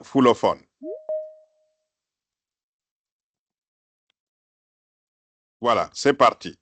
foulophone. Voilà, c'est parti.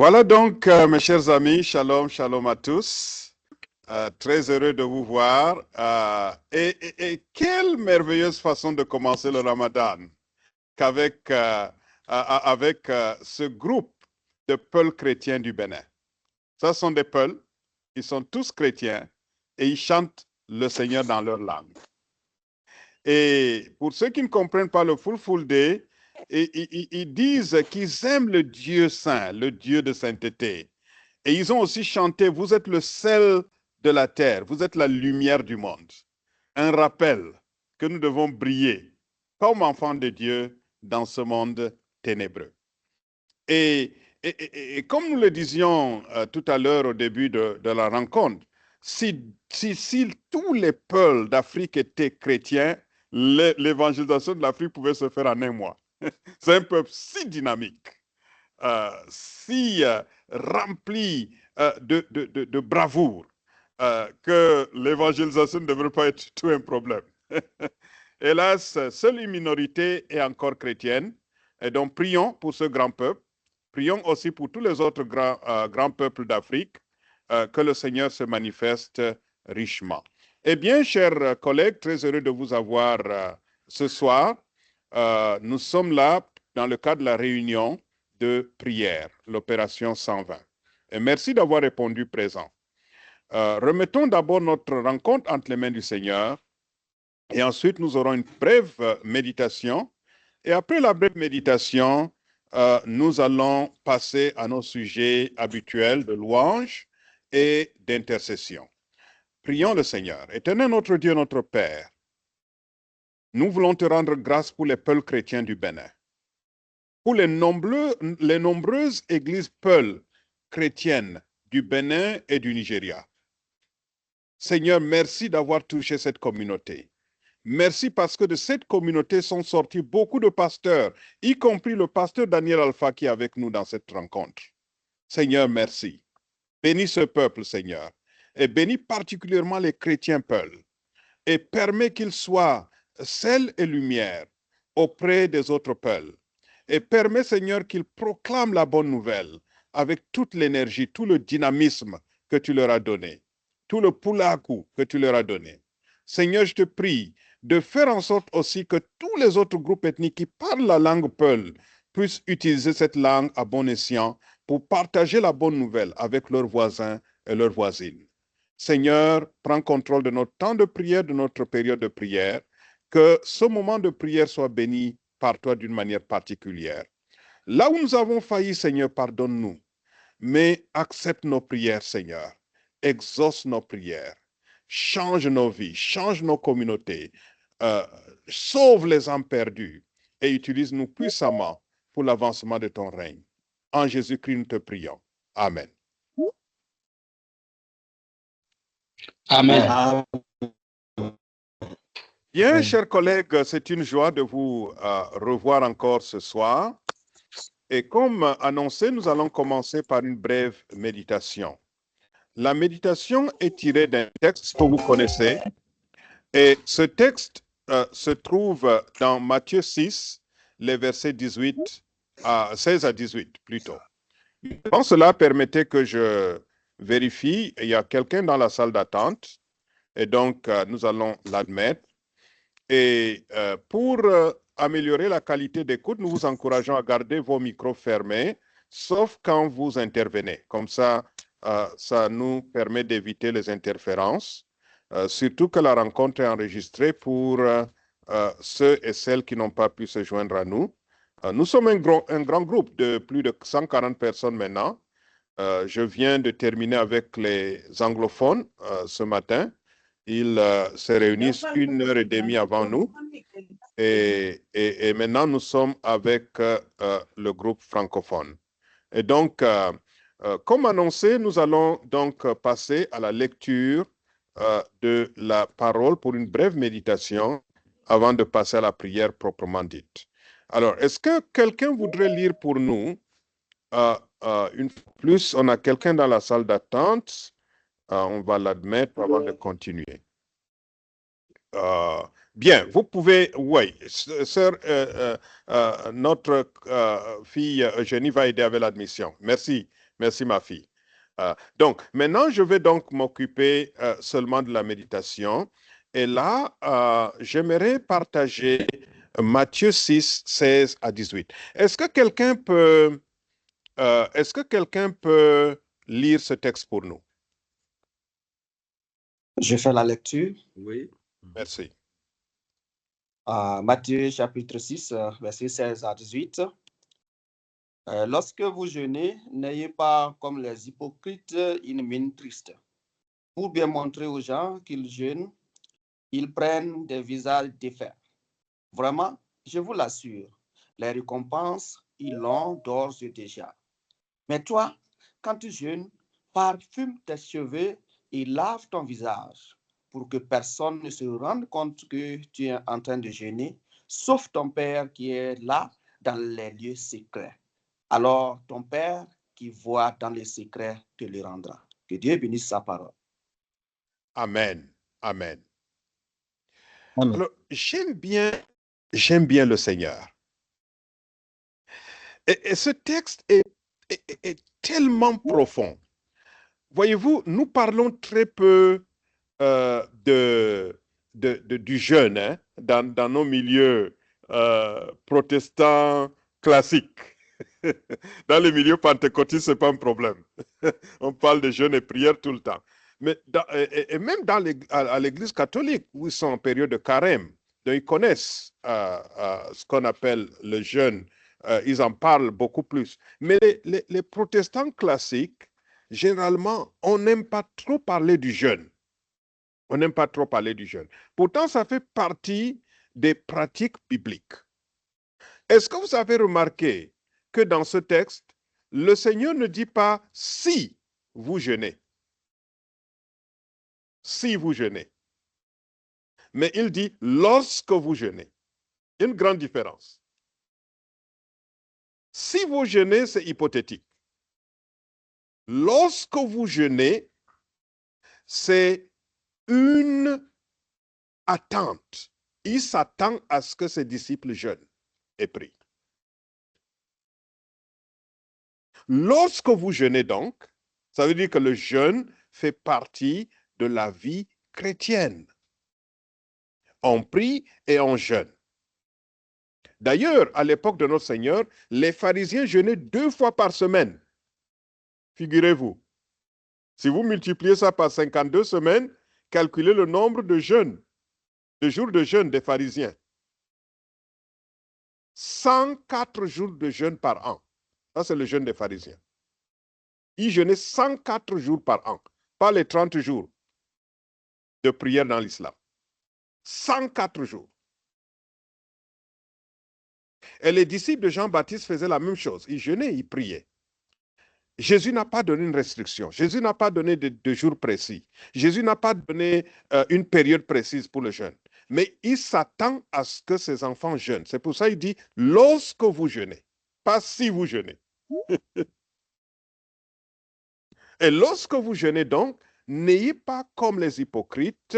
Voilà donc, mes chers amis, shalom, shalom à tous. Très heureux de vous voir. Et quelle merveilleuse façon de commencer le Ramadan qu'avec ce groupe de Peuls chrétiens du Bénin. Ce sont des Peuls, ils sont tous chrétiens et ils chantent le Seigneur dans leur langue. Et pour ceux qui ne comprennent pas le Fulfulde, ils disent qu'ils aiment le Dieu saint, le Dieu de sainteté. Et ils ont aussi chanté, vous êtes le sel de la terre, vous êtes la lumière du monde. Un rappel que nous devons briller comme enfants de Dieu dans ce monde ténébreux. Et comme nous le disions tout à l'heure au début de la rencontre, si tous les peuples d'Afrique étaient chrétiens, l'évangélisation de l'Afrique pouvait se faire en un mois. C'est un peuple si dynamique, si rempli de bravoure, que l'évangélisation ne devrait pas être tout un problème. Hélas, seule une minorité est encore chrétienne, et donc prions pour ce grand peuple. Prions aussi pour tous les autres grands peuples d'Afrique, que le Seigneur se manifeste richement. Eh bien, chers collègues, très heureux de vous avoir ce soir. Nous sommes là dans le cadre de la réunion de prière, l'opération 120. Et merci d'avoir répondu présent. Remettons d'abord notre rencontre entre les mains du Seigneur et ensuite nous aurons une brève méditation. Et après la brève méditation, nous allons passer à nos sujets habituels de louange et d'intercession. Prions le Seigneur. Éternel notre Dieu, notre Père, nous voulons te rendre grâce pour les peuples chrétiens du Bénin, pour les nombreuses églises peuls chrétiennes du Bénin et du Nigeria. Seigneur, merci d'avoir touché cette communauté. Merci parce que de cette communauté sont sortis beaucoup de pasteurs, y compris le pasteur Daniel Alpha qui est avec nous dans cette rencontre. Seigneur, merci. Bénis ce peuple, Seigneur, et bénis particulièrement les chrétiens peuls, et permets qu'ils soient sel et lumière auprès des autres peuples. Et permets, Seigneur, qu'ils proclament la bonne nouvelle avec toute l'énergie, tout le dynamisme que tu leur as donné, tout le poulakou que tu leur as donné. Seigneur, je te prie de faire en sorte aussi que tous les autres groupes ethniques qui parlent la langue peul puissent utiliser cette langue à bon escient pour partager la bonne nouvelle avec leurs voisins et leurs voisines. Seigneur, prends contrôle de notre temps de prière, de notre période de prière, que ce moment de prière soit béni par toi d'une manière particulière. Là où nous avons failli, Seigneur, pardonne-nous, mais accepte nos prières, Seigneur. Exauce nos prières. Change nos vies, change nos communautés, sauve les âmes perdues et utilise-nous puissamment pour l'avancement de ton règne. En Jésus-Christ, nous te prions. Amen. Amen. Bien, chers collègues, c'est une joie de vous revoir encore ce soir. Et comme annoncé, nous allons commencer par une brève méditation. La méditation est tirée d'un texte que vous connaissez. Et ce texte se trouve dans Matthieu 6, les versets 16 à 18 plutôt. Avant cela, permettez que je vérifie. Il y a quelqu'un dans la salle d'attente. Et donc, nous allons l'admettre. Et pour améliorer la qualité d'écoute, nous vous encourageons à garder vos micros fermés, sauf quand vous intervenez. Comme ça, ça nous permet d'éviter les interférences. Surtout que la rencontre est enregistrée pour ceux et celles qui n'ont pas pu se joindre à nous. Nous sommes un grand groupe de plus de 140 personnes maintenant. Je viens de terminer avec les anglophones ce matin. Ils se réunissent 1h30 avant nous. Et maintenant, nous sommes avec le groupe francophone. Et donc, comme annoncé, nous allons donc passer à la lecture de la parole pour une brève méditation avant de passer à la prière proprement dite. Alors, est-ce que quelqu'un voudrait lire pour nous une fois plus? On a quelqu'un dans la salle d'attente. On va l'admettre avant de continuer. Bien, vous pouvez, oui, sœur, notre fille Eugénie va aider avec l'admission. Merci, Merci, ma fille. Donc, maintenant, je vais donc m'occuper seulement de la méditation. Et là, j'aimerais partager Matthieu 6, 16 à 18. Est-ce que quelqu'un peut lire ce texte pour nous? Je fais la lecture. Oui. Merci. Matthieu chapitre 6, versets 16 à 18. Lorsque vous jeûnez, n'ayez pas comme les hypocrites une mine triste. Pour bien montrer aux gens qu'ils jeûnent, ils prennent des visages défaits. Vraiment, je vous l'assure, les récompenses, ils l'ont d'ores et déjà. Mais toi, quand tu jeûnes, parfume tes cheveux et lave ton visage pour que personne ne se rende compte que tu es en train de jeûner, sauf ton Père qui est là dans les lieux secrets. Alors ton Père qui voit dans les secrets te le rendra. Que Dieu bénisse sa parole. Amen. Amen. Amen. Alors, j'aime bien le Seigneur. Et ce texte est tellement profond. Voyez-vous, nous parlons très peu du jeûne hein, dans nos milieux protestants classiques. Dans les milieux pentecôtistes, ce n'est pas un problème. On parle de jeûne et prière tout le temps. Mais et même à l'église catholique, où ils sont en période de carême, donc ils connaissent ce qu'on appelle le jeûne. Ils en parlent beaucoup plus. Mais les protestants classiques, généralement, on n'aime pas trop parler du jeûne. On n'aime pas trop parler du jeûne. Pourtant, ça fait partie des pratiques bibliques. Est-ce que vous avez remarqué que dans ce texte, le Seigneur ne dit pas si vous jeûnez. Si vous jeûnez. Mais il dit lorsque vous jeûnez. Une grande différence. Si vous jeûnez, c'est hypothétique. Lorsque vous jeûnez, c'est une attente. Il s'attend à ce que ses disciples jeûnent et prient. Lorsque vous jeûnez donc, ça veut dire que le jeûne fait partie de la vie chrétienne. On prie et on jeûne. D'ailleurs, à l'époque de notre Seigneur, les pharisiens jeûnaient 2 fois par semaine. Figurez-vous. Si vous multipliez ça par 52 semaines, calculez le nombre de jeûnes, de jours de jeûne des pharisiens. 104 jours de jeûne par an. Ça, c'est le jeûne des pharisiens. Ils jeûnaient 104 jours par an, pas les 30 jours de prière dans l'islam. 104 jours. Et les disciples de Jean-Baptiste faisaient la même chose. Ils jeûnaient, ils priaient. Jésus n'a pas donné une restriction. Jésus n'a pas donné de jours précis. Jésus n'a pas donné une période précise pour le jeûne. Mais il s'attend à ce que ses enfants jeûnent. C'est pour ça qu'il dit lorsque vous jeûnez, pas si vous jeûnez. Et lorsque vous jeûnez donc, n'ayez pas comme les hypocrites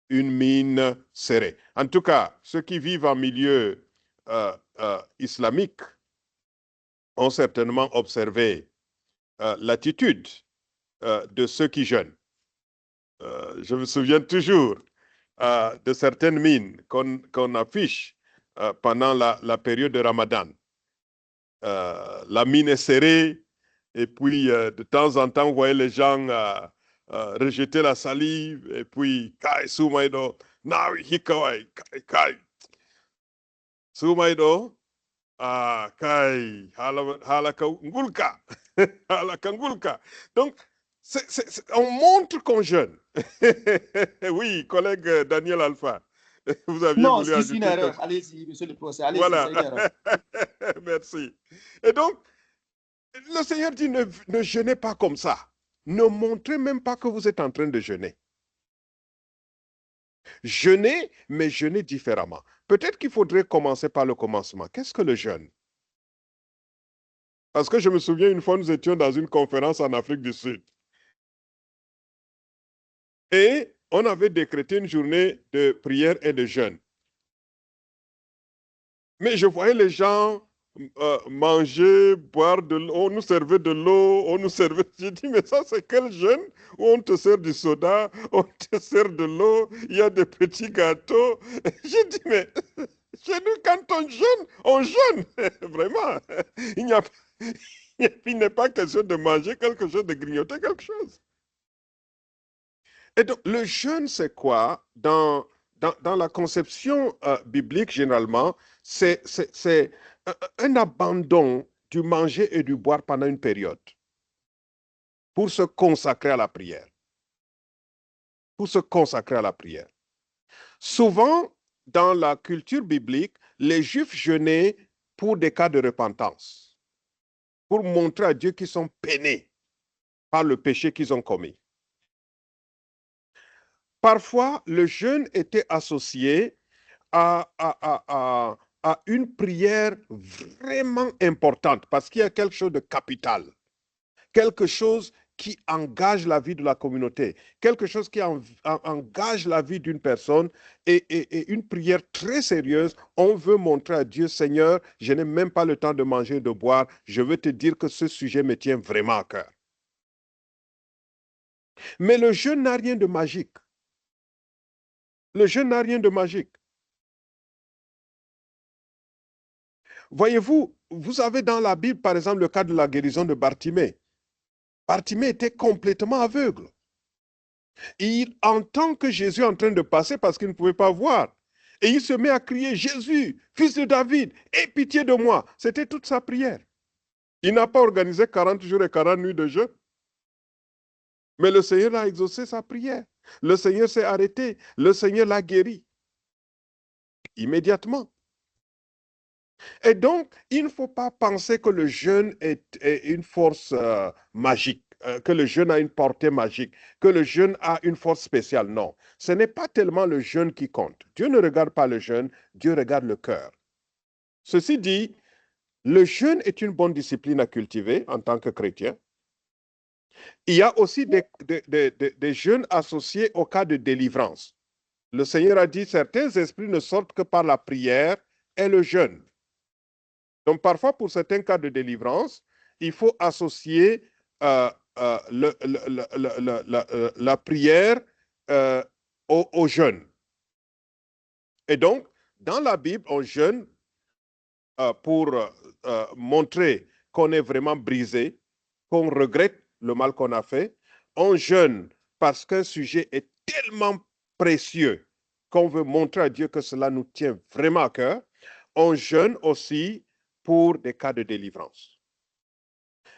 une mine serrée. En tout cas, ceux qui vivent en milieu islamique ont certainement observé l'attitude de ceux qui jeûnent. Je me souviens toujours de certaines mines qu'on affiche pendant la période de Ramadan. La mine est serrée et puis de temps en temps, vous voyez les gens rejeter la salive et puis kai sumaido nawi hikawai kai sumaido kai halaka ngulka halaka ngulka. Donc on montre qu'on jeûne. Oui, collègue Daniel Alpha, vous aviez Non, voulu c'est une ajouter erreur. Allez-y, monsieur le procès. Allez-y, voilà. c'est une erreur. Merci. Et donc, le Seigneur dit ne jeûnez pas comme ça. Ne montrez même pas que vous êtes en train de jeûner. Jeûnez, mais jeûnez différemment. Peut-être qu'il faudrait commencer par le commencement. Qu'est-ce que le jeûne? Parce que je me souviens, une fois, nous étions dans une conférence en Afrique du Sud. Et on avait décrété une journée de prière et de jeûne. Mais je voyais les gens manger, boire de l'eau, on nous servait de l'eau, on nous servait... J'ai dit, mais ça, c'est quel jeûne où on te sert du soda, on te sert de l'eau, il y a des petits gâteaux. J'ai dit, mais chez nous, quand on jeûne, vraiment. Il n'y a, il n'est pas question de manger quelque chose, de grignoter quelque chose. Et donc, le jeûne, c'est quoi? Dans la conception biblique, généralement, c'est un abandon du manger et du boire pendant une période pour se consacrer à la prière. Pour se consacrer à la prière. Souvent, dans la culture biblique, les Juifs jeûnaient pour des cas de repentance, pour montrer à Dieu qu'ils sont peinés par le péché qu'ils ont commis. Parfois, le jeûne était associé à une prière vraiment importante parce qu'il y a quelque chose de capital, quelque chose qui engage la vie de la communauté, quelque chose qui engage la vie d'une personne et une prière très sérieuse. On veut montrer à Dieu, Seigneur, je n'ai même pas le temps de manger et de boire, je veux te dire que ce sujet me tient vraiment à cœur. Mais le jeûne n'a rien de magique. Le jeûne n'a rien de magique. Voyez-vous, vous avez dans la Bible, par exemple, le cas de la guérison de Bartimée. Bartimée était complètement aveugle. Il entend que Jésus est en train de passer parce qu'il ne pouvait pas voir. Et il se met à crier, Jésus, fils de David, aie pitié de moi. C'était toute sa prière. Il n'a pas organisé 40 jours et 40 nuits de jeûne. Mais le Seigneur a exaucé sa prière. Le Seigneur s'est arrêté. Le Seigneur l'a guéri. Immédiatement. Et donc, il ne faut pas penser que le jeûne est une force magique, que le jeûne a une portée magique, que le jeûne a une force spéciale. Non, ce n'est pas tellement le jeûne qui compte. Dieu ne regarde pas le jeûne, Dieu regarde le cœur. Ceci dit, le jeûne est une bonne discipline à cultiver en tant que chrétien. Il y a aussi des jeûnes associés au cas de délivrance. Le Seigneur a dit, certains esprits ne sortent que par la prière et le jeûne. Donc, parfois, pour certains cas de délivrance, il faut associer la prière au jeûne. Et donc, dans la Bible, on jeûne pour montrer qu'on est vraiment brisé, qu'on regrette le mal qu'on a fait. On jeûne parce qu'un sujet est tellement précieux qu'on veut montrer à Dieu que cela nous tient vraiment à cœur. On jeûne aussi pour des cas de délivrance.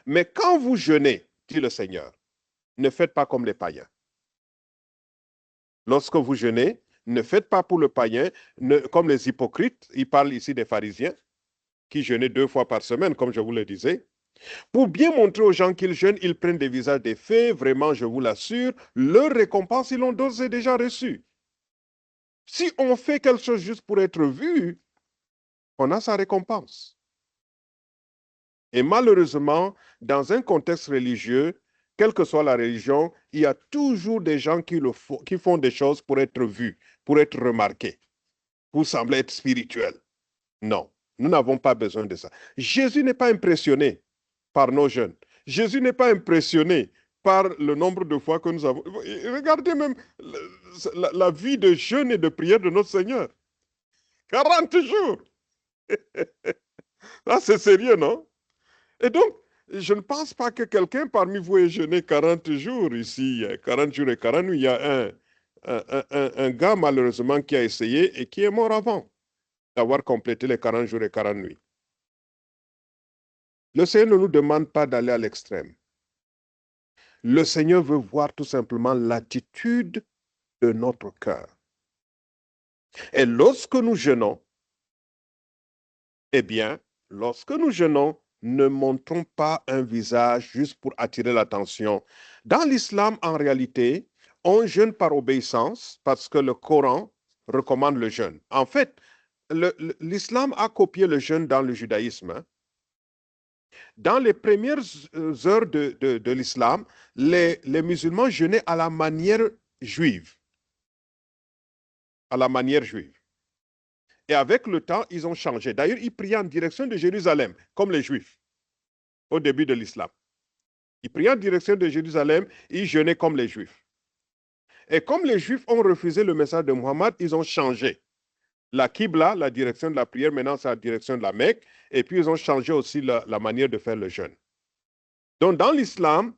Mais quand vous jeûnez, dit le Seigneur, ne faites pas comme les païens. Lorsque vous jeûnez, ne faites pas pour le païen, comme les hypocrites, il parle ici des pharisiens, qui jeûnaient 2 fois par semaine, comme je vous le disais. Pour bien montrer aux gens qu'ils jeûnent, ils prennent des visages défaits, vraiment, je vous l'assure, leur récompense, ils l'ont d'ores et déjà reçue. Si on fait quelque chose juste pour être vu, on a sa récompense. Et malheureusement, dans un contexte religieux, quelle que soit la religion, il y a toujours des gens qui font des choses pour être vus, pour être remarqués, pour sembler être spirituels. Non, nous n'avons pas besoin de ça. Jésus n'est pas impressionné par nos jeûnes. Jésus n'est pas impressionné par le nombre de fois que nous avons... Regardez même la vie de jeûne et de prière de notre Seigneur. 40 jours. Là, c'est sérieux, non? Et donc, je ne pense pas que quelqu'un parmi vous ait jeûné 40 jours ici, 40 jours et 40 nuits. Il y a un gars, malheureusement, qui a essayé et qui est mort avant d'avoir complété les 40 jours et 40 nuits. Le Seigneur ne nous demande pas d'aller à l'extrême. Le Seigneur veut voir tout simplement l'attitude de notre cœur. Et lorsque nous jeûnons, eh bien, lorsque nous jeûnons, ne montrons pas un visage juste pour attirer l'attention. Dans l'islam, en réalité, on jeûne par obéissance parce que le Coran recommande le jeûne. En fait, l'islam a copié le jeûne dans le judaïsme. Dans les premières heures de l'islam, les musulmans jeûnaient à la manière juive. À la manière juive. Et avec le temps, ils ont changé. D'ailleurs, ils priaient en direction de Jérusalem, comme les Juifs, au début de l'islam. Ils priaient en direction de Jérusalem, ils jeûnaient comme les Juifs. Et comme les Juifs ont refusé le message de Mohammed, ils ont changé. La Qibla, la direction de la prière, maintenant c'est la direction de la Mecque. Et puis ils ont changé aussi la manière de faire le jeûne. Donc dans l'islam,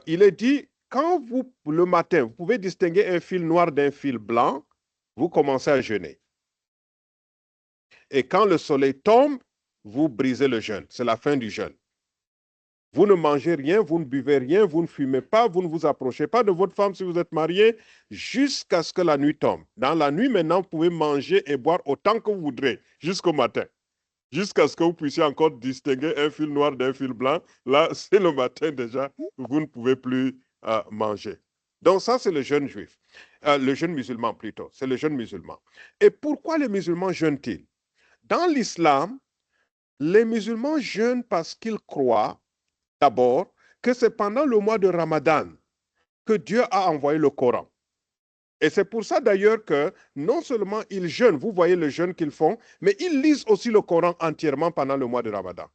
il est dit, quand vous, le matin, vous pouvez distinguer un fil noir d'un fil blanc, vous commencez à jeûner. Et quand le soleil tombe, vous brisez le jeûne. C'est la fin du jeûne. Vous ne mangez rien, vous ne buvez rien, vous ne fumez pas, vous ne vous approchez pas de votre femme si vous êtes marié, jusqu'à ce que la nuit tombe. Dans la nuit, maintenant, vous pouvez manger et boire autant que vous voudrez, jusqu'au matin. Jusqu'à ce que vous puissiez encore distinguer un fil noir d'un fil blanc. Là, c'est le matin déjà, vous ne pouvez plus manger. Donc ça, c'est le jeûne juif. Le jeûne musulman plutôt, c'est le jeûne musulman. Et pourquoi les musulmans jeûnent-ils? Dans l'islam, les musulmans jeûnent parce qu'ils croient d'abord que c'est pendant le mois de Ramadan que Dieu a envoyé le Coran. Et c'est pour ça d'ailleurs que non seulement ils jeûnent, vous voyez le jeûne qu'ils font, mais ils lisent aussi le Coran entièrement pendant le mois de Ramadan.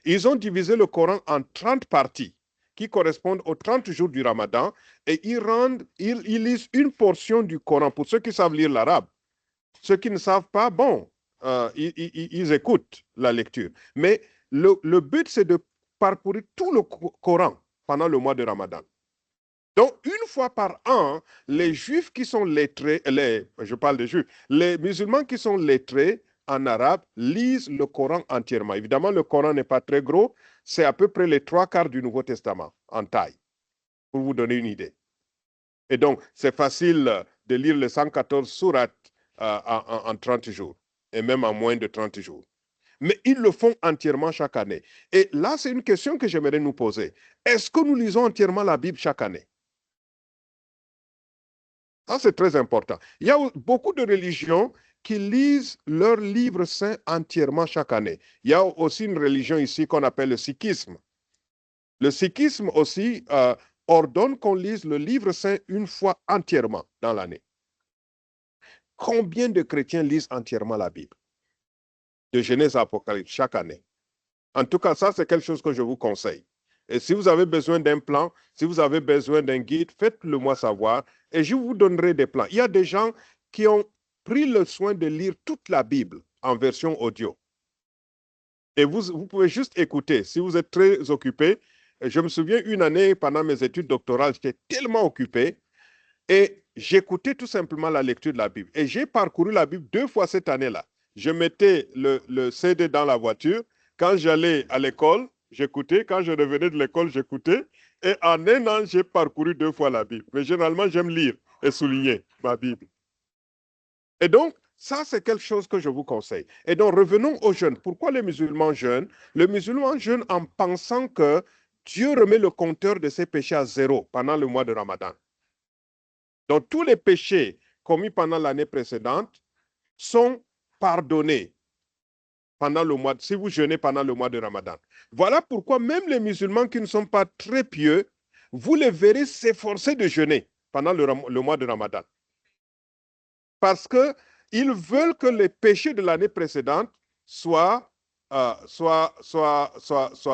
Ils ont divisé le Coran en 30 parties qui correspondent aux 30 jours du Ramadan et ils lisent une portion du Coran pour ceux qui savent lire l'arabe. Ceux qui ne savent pas, bon, ils écoutent la lecture. Mais le but, c'est de parcourir tout le Coran pendant le mois de Ramadan. Donc, une fois par an, les juifs qui sont lettrés, je parle des juifs, les musulmans qui sont lettrés en arabe lisent le Coran entièrement. Évidemment, le Coran n'est pas très gros, c'est à peu près les 3/4 du Nouveau Testament en taille, pour vous donner une idée. Et donc, c'est facile de lire les 114 sourates en 30 jours, et même en moins de 30 jours. Mais ils le font entièrement chaque année. Et là, c'est une question que j'aimerais nous poser. Est-ce que nous lisons entièrement la Bible chaque année? Ça, c'est très important. Il y a beaucoup de religions qui lisent leurs livres saints entièrement chaque année. Il y a aussi une religion ici qu'on appelle le sikhisme. Le sikhisme aussi ordonne qu'on lise le livre saint une fois entièrement dans l'année. Combien de chrétiens lisent entièrement la Bible? De Genèse à Apocalypse chaque année. En tout cas, ça, c'est quelque chose que je vous conseille. Et si vous avez besoin d'un plan, si vous avez besoin d'un guide, faites-le moi savoir et je vous donnerai des plans. Il y a des gens qui ont pris le soin de lire toute la Bible en version audio. Et vous pouvez juste écouter. Si vous êtes très occupé, je me souviens une année pendant mes études doctorales, j'étais tellement occupé et j'écoutais tout simplement la lecture de la Bible. Et j'ai parcouru la Bible 2 fois cette année-là. Je mettais le CD dans la voiture. Quand j'allais à l'école, j'écoutais. Quand je revenais de l'école, j'écoutais. Et en un an, j'ai parcouru 2 fois la Bible. Mais généralement, j'aime lire et souligner ma Bible. Et donc, ça, c'est quelque chose que je vous conseille. Et donc, revenons aux jeunes. Pourquoi les musulmans jeûnent? Les musulmans jeûnent en pensant que Dieu remet le compteur de ses péchés à 0 pendant le mois de Ramadan. Donc, tous les péchés commis pendant l'année précédente sont pardonnés pendant le mois, si vous jeûnez pendant le mois de Ramadan. Voilà pourquoi même les musulmans qui ne sont pas très pieux, vous les verrez s'efforcer de jeûner pendant le mois de Ramadan. Parce qu'ils veulent que les péchés de l'année précédente soient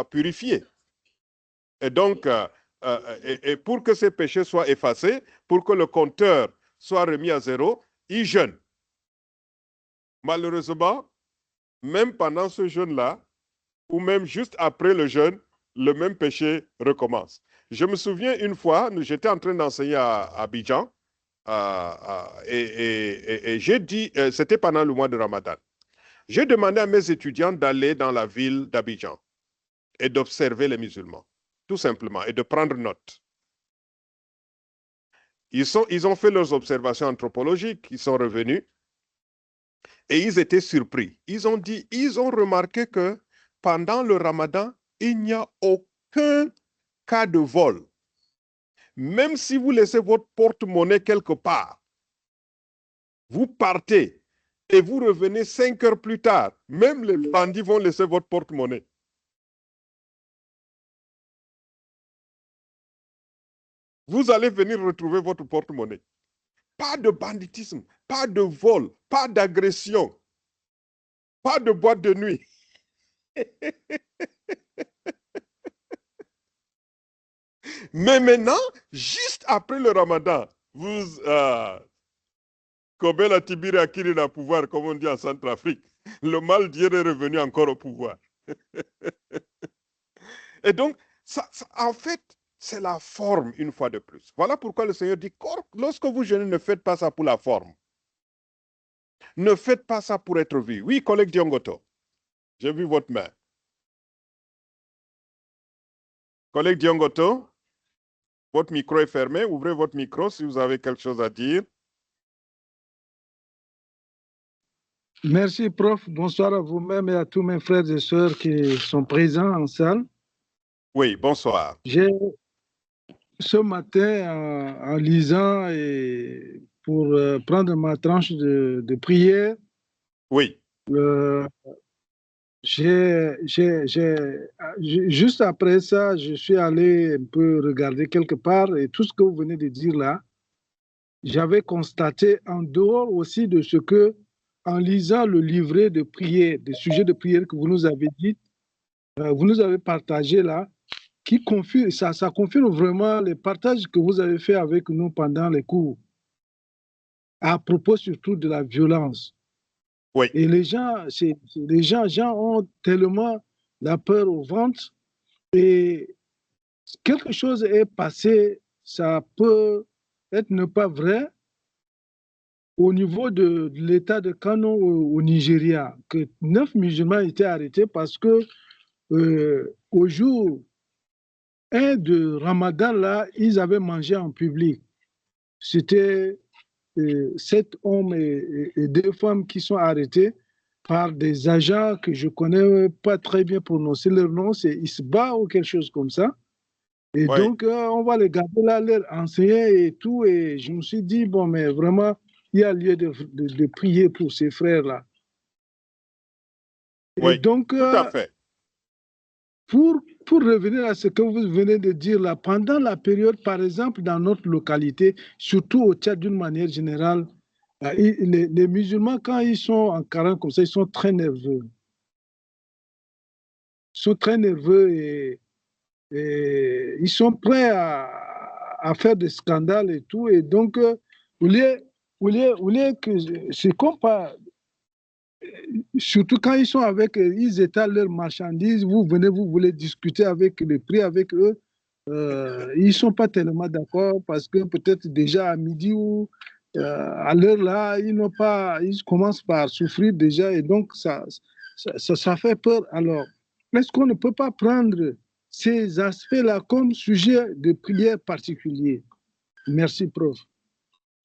purifiés. Et donc, et pour que ces péchés soient effacés, pour que le compteur soit remis à 0, ils jeûnent. Malheureusement, même pendant ce jeûne-là, ou même juste après le jeûne, le même péché recommence. Je me souviens une fois, j'étais en train d'enseigner à Abidjan, et j'ai dit, c'était pendant le mois de Ramadan, j'ai demandé à mes étudiants d'aller dans la ville d'Abidjan et d'observer les musulmans, tout simplement, et de prendre note. Ils ont fait leurs observations anthropologiques, ils sont revenus, et ils étaient surpris. Ils ont remarqué que pendant le Ramadan, il n'y a aucun cas de vol. Même si vous laissez votre porte-monnaie quelque part, vous partez et vous revenez 5 heures plus tard, même les bandits vont laisser votre porte-monnaie. Vous allez venir retrouver votre porte-monnaie. pas de banditisme, pas de vol, pas d'agression, pas de boîte de nuit. Mais maintenant, juste après le ramadan, vous, Kobela Tibiri Akiri le pouvoir, comme on dit en Centrafrique, le mal Dieu est revenu encore au pouvoir. Et donc, en fait, c'est la forme une fois de plus. Voilà pourquoi le Seigneur dit, lorsque vous jeûnez, ne faites pas ça pour la forme. Ne faites pas ça pour être vu. Oui, collègue Diongoto, j'ai vu votre main. Collègue Diongoto, votre micro est fermé. Ouvrez votre micro si vous avez quelque chose à dire. Merci, prof. Bonsoir à vous-même et à tous mes frères et sœurs qui sont présents en salle. Oui, bonsoir. Ce matin, en lisant et pour prendre ma tranche de prière, oui. Juste après ça, je suis allé un peu regarder quelque part et tout ce que vous venez de dire là, j'avais constaté en dehors aussi de ce que, en lisant le livret de prière, des sujets de prière que vous nous avez dit, vous nous avez partagé là, qui confirme, ça confirme vraiment les partages que vous avez fait avec nous pendant les cours, à propos surtout de la violence. Oui. Et les gens ont tellement la peur au ventre et quelque chose est passé, ça peut être ne pas vrai au niveau de l'état de Kano au Nigeria, que 9 musulmans étaient arrêtés parce que au jour 1 de Ramadan, là, ils avaient mangé en public. C'était 7 hommes et 2 femmes qui sont arrêtés par des agents que je ne connais pas très bien prononcer leur nom, c'est Isba ou quelque chose comme ça. Et oui. donc, on va les garder là, leur enseigner et tout. Et je me suis dit, bon, mais vraiment, il y a lieu de prier pour ces frères-là. Oui, et donc, tout à fait. Pour revenir à ce que vous venez de dire là, pendant la période, par exemple, dans notre localité, surtout au Tchad d'une manière générale, les musulmans, quand ils sont en carême comme ça, ils sont très nerveux. Ils sont très nerveux et ils sont prêts à faire des scandales et tout. Et donc, au lieu que c'est comme pas, surtout quand ils sont avec, ils étalent leurs marchandises, vous venez, vous voulez discuter avec le prix avec eux, ils ne sont pas tellement d'accord parce que peut-être déjà à midi ou à l'heure là, ils commencent par souffrir déjà et donc ça fait peur. Alors, est-ce qu'on ne peut pas prendre ces aspects-là comme sujet de prière particulier? Merci, prof.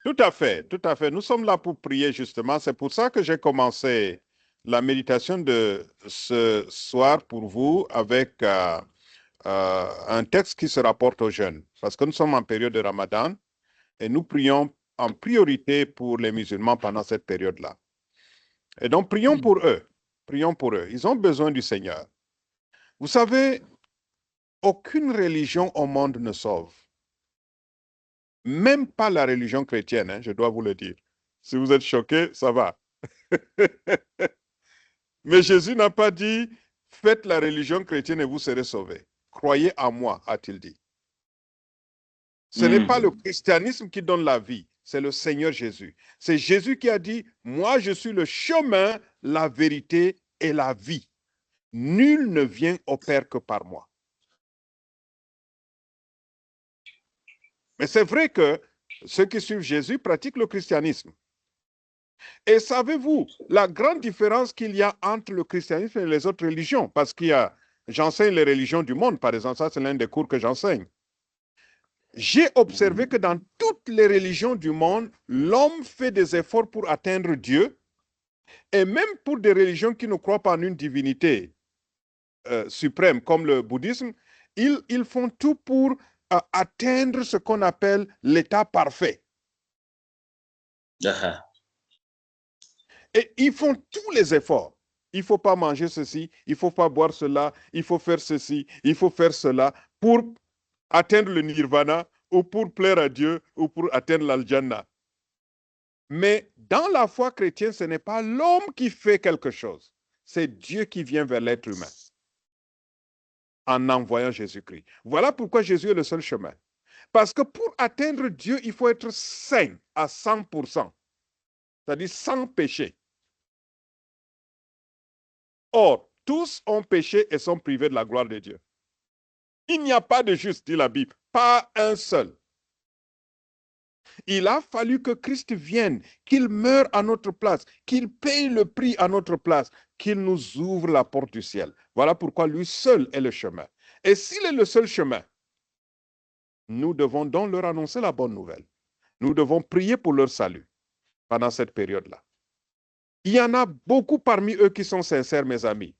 Tout à fait, tout à fait. Nous sommes là pour prier justement. C'est pour ça que j'ai commencé la méditation de ce soir pour vous avec un texte qui se rapporte aux jeunes. Parce que nous sommes en période de Ramadan et nous prions en priorité pour les musulmans pendant cette période-là. Et donc, prions pour eux. Prions pour eux. Ils ont besoin du Seigneur. Vous savez, aucune religion au monde ne sauve. Même pas la religion chrétienne, hein, je dois vous le dire. Si vous êtes choqués, ça va. Mais Jésus n'a pas dit, faites la religion chrétienne et vous serez sauvés. Croyez en moi, a-t-il dit. Ce n'est pas le christianisme qui donne la vie, c'est le Seigneur Jésus. C'est Jésus qui a dit, moi je suis le chemin, la vérité et la vie. Nul ne vient au Père que par moi. Mais c'est vrai que ceux qui suivent Jésus pratiquent le christianisme. Et savez-vous la grande différence qu'il y a entre le christianisme et les autres religions? Parce j'enseigne les religions du monde, par exemple, ça c'est l'un des cours que j'enseigne. J'ai observé que dans toutes les religions du monde, l'homme fait des efforts pour atteindre Dieu, et même pour des religions qui ne croient pas en une divinité suprême, comme le bouddhisme, ils font tout pour atteindre ce qu'on appelle l'état parfait. Et ils font tous les efforts. Il ne faut pas manger ceci, il ne faut pas boire cela, il faut faire ceci, il faut faire cela pour atteindre le nirvana ou pour plaire à Dieu ou pour atteindre l'al-Jannah. Mais dans la foi chrétienne, ce n'est pas l'homme qui fait quelque chose. C'est Dieu qui vient vers l'être humain en envoyant Jésus-Christ. Voilà pourquoi Jésus est le seul chemin. Parce que pour atteindre Dieu, il faut être saint à 100%, c'est-à-dire sans péché. Or, tous ont péché et sont privés de la gloire de Dieu. Il n'y a pas de juste, dit la Bible, pas un seul. Il a fallu que Christ vienne, qu'il meure à notre place, qu'il paye le prix à notre place, qu'il nous ouvre la porte du ciel. Voilà pourquoi lui seul est le chemin. Et s'il est le seul chemin, nous devons donc leur annoncer la bonne nouvelle. Nous devons prier pour leur salut pendant cette période-là. Il y en a beaucoup parmi eux qui sont sincères, mes amis.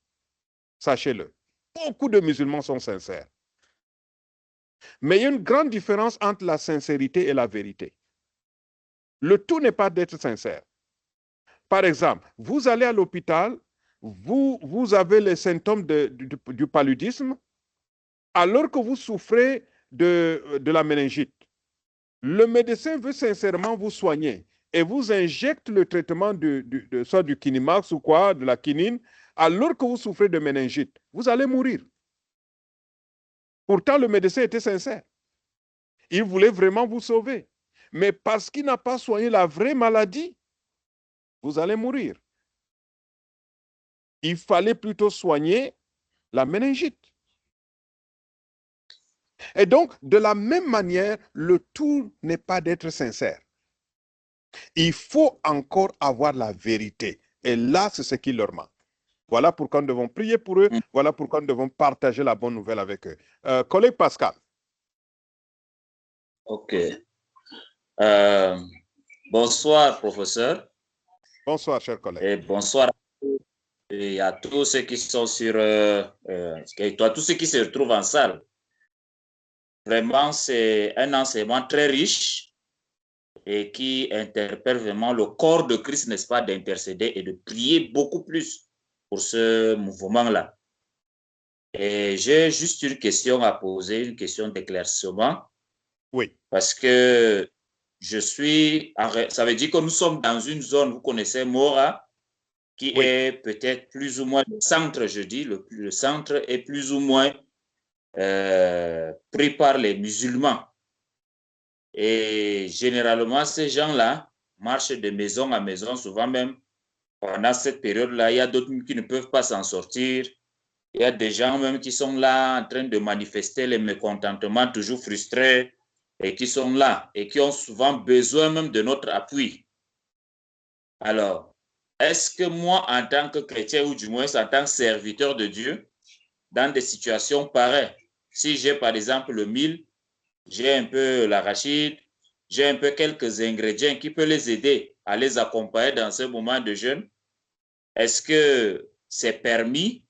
Sachez-le. Beaucoup de musulmans sont sincères. Mais il y a une grande différence entre la sincérité et la vérité. Le tout n'est pas d'être sincère. Par exemple, vous allez à l'hôpital, vous avez les symptômes du paludisme, alors que vous souffrez de la méningite. Le médecin veut sincèrement vous soigner et vous injecte le traitement soit du Kinimax ou quoi, de la quinine, alors que vous souffrez de méningite. Vous allez mourir. Pourtant, le médecin était sincère. Il voulait vraiment vous sauver. Mais parce qu'il n'a pas soigné la vraie maladie, vous allez mourir. Il fallait plutôt soigner la méningite. Et donc, de la même manière, le tout n'est pas d'être sincère. Il faut encore avoir la vérité. Et là, c'est ce qui leur manque. Voilà pourquoi nous devons prier pour eux. Voilà pourquoi nous devons partager la bonne nouvelle avec eux. Collègue Pascal. Ok. Bonsoir, professeur. Bonsoir, cher collègue. Et bonsoir à tous ceux qui sont sur... à tous ceux qui se retrouvent en salle. Vraiment, c'est un enseignement très riche et qui interpelle vraiment le corps de Christ, n'est-ce pas, d'intercéder et de prier beaucoup plus pour ce mouvement-là. Et j'ai juste une question à poser, une question d'éclaircissement. Oui. Parce que ça veut dire que nous sommes dans une zone, vous connaissez Mora, qui Oui. est peut-être plus ou moins le centre, je dis, le centre est plus ou moins pris par les musulmans. Et généralement, ces gens-là marchent de maison à maison, souvent même pendant cette période-là. Il y a d'autres qui ne peuvent pas s'en sortir. Il y a des gens même qui sont là en train de manifester les mécontentements, toujours frustrés, et qui sont là et qui ont souvent besoin même de notre appui. Alors, est-ce que moi, en tant que chrétien ou du moins en tant que serviteur de Dieu, dans des situations pareilles, si j'ai par exemple le mil, j'ai un peu l'arachide, j'ai un peu quelques ingrédients qui peuvent les aider à les accompagner dans ce moment de jeûne, est-ce que c'est permis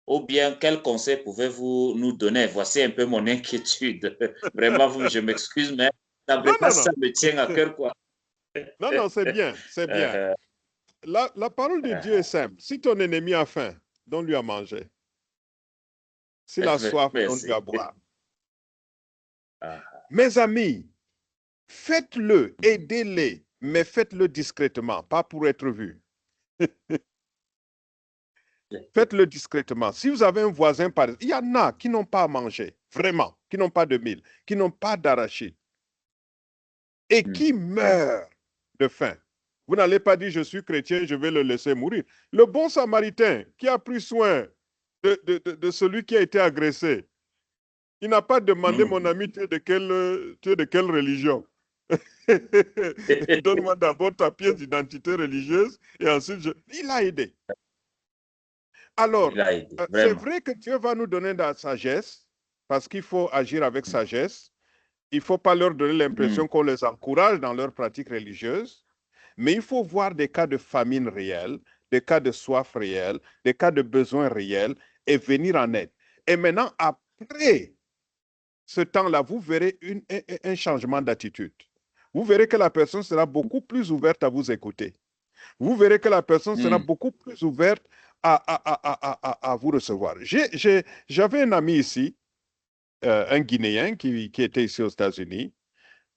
ou bien quel conseil pouvez-vous nous donner? Voici un peu mon inquiétude. Vraiment, je m'excuse, mais ça me tient à cœur, quoi. Non, c'est bien, c'est bien. La parole de Dieu est simple. Si ton ennemi a faim, donne-lui à manger. S'il a soif, donne-lui à boire. Mes amis, faites-le, aidez-les, mais faites-le discrètement, pas pour être vu. Faites-le discrètement. Si vous avez un voisin, par exemple, il y en a qui n'ont pas à manger, vraiment, qui n'ont pas de mil, qui n'ont pas d'arachide, et qui meurent de faim. Vous n'allez pas dire, je suis chrétien, je vais le laisser mourir. Le bon samaritain qui a pris soin de celui qui a été agressé, il n'a pas demandé, mon ami, tu es de quelle religion? Donne-moi d'abord ta pièce d'identité religieuse et ensuite, il a aidé. Alors, c'est vrai que Dieu va nous donner de la sagesse, parce qu'il faut agir avec sagesse. Il ne faut pas leur donner l'impression qu'on les encourage dans leur pratique religieuse, mais il faut voir des cas de famine réelle, des cas de soif réelle, des cas de besoin réel et venir en aide. Et maintenant, après ce temps-là, vous verrez un changement d'attitude. Vous verrez que la personne sera beaucoup plus ouverte à vous écouter. Vous verrez que la personne sera beaucoup plus ouverte à vous recevoir. J'avais un ami ici, un Guinéen qui était ici aux États-Unis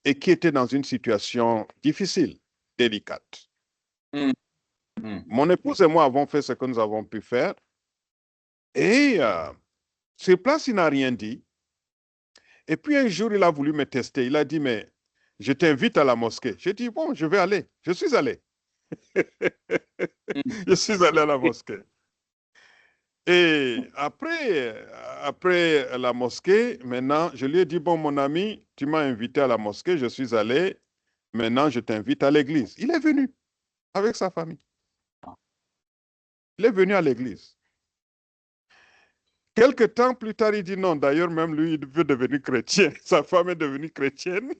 et qui était dans une situation difficile. délicate. Mm. Mon épouse et moi avons fait ce que nous avons pu faire. Et sur place, il n'a rien dit. Et puis un jour, il a voulu me tester. Il a dit, mais je t'invite à la mosquée. J'ai dit, bon, je vais aller. Je suis allé. Je suis allé à la mosquée. Et après la mosquée, maintenant, je lui ai dit, bon, mon ami, tu m'as invité à la mosquée, je suis allé. Maintenant, je t'invite à l'église. Il est venu avec sa famille. Il est venu à l'église. Quelque temps plus tard, il dit non. D'ailleurs, même lui, il veut devenir chrétien. Sa femme est devenue chrétienne.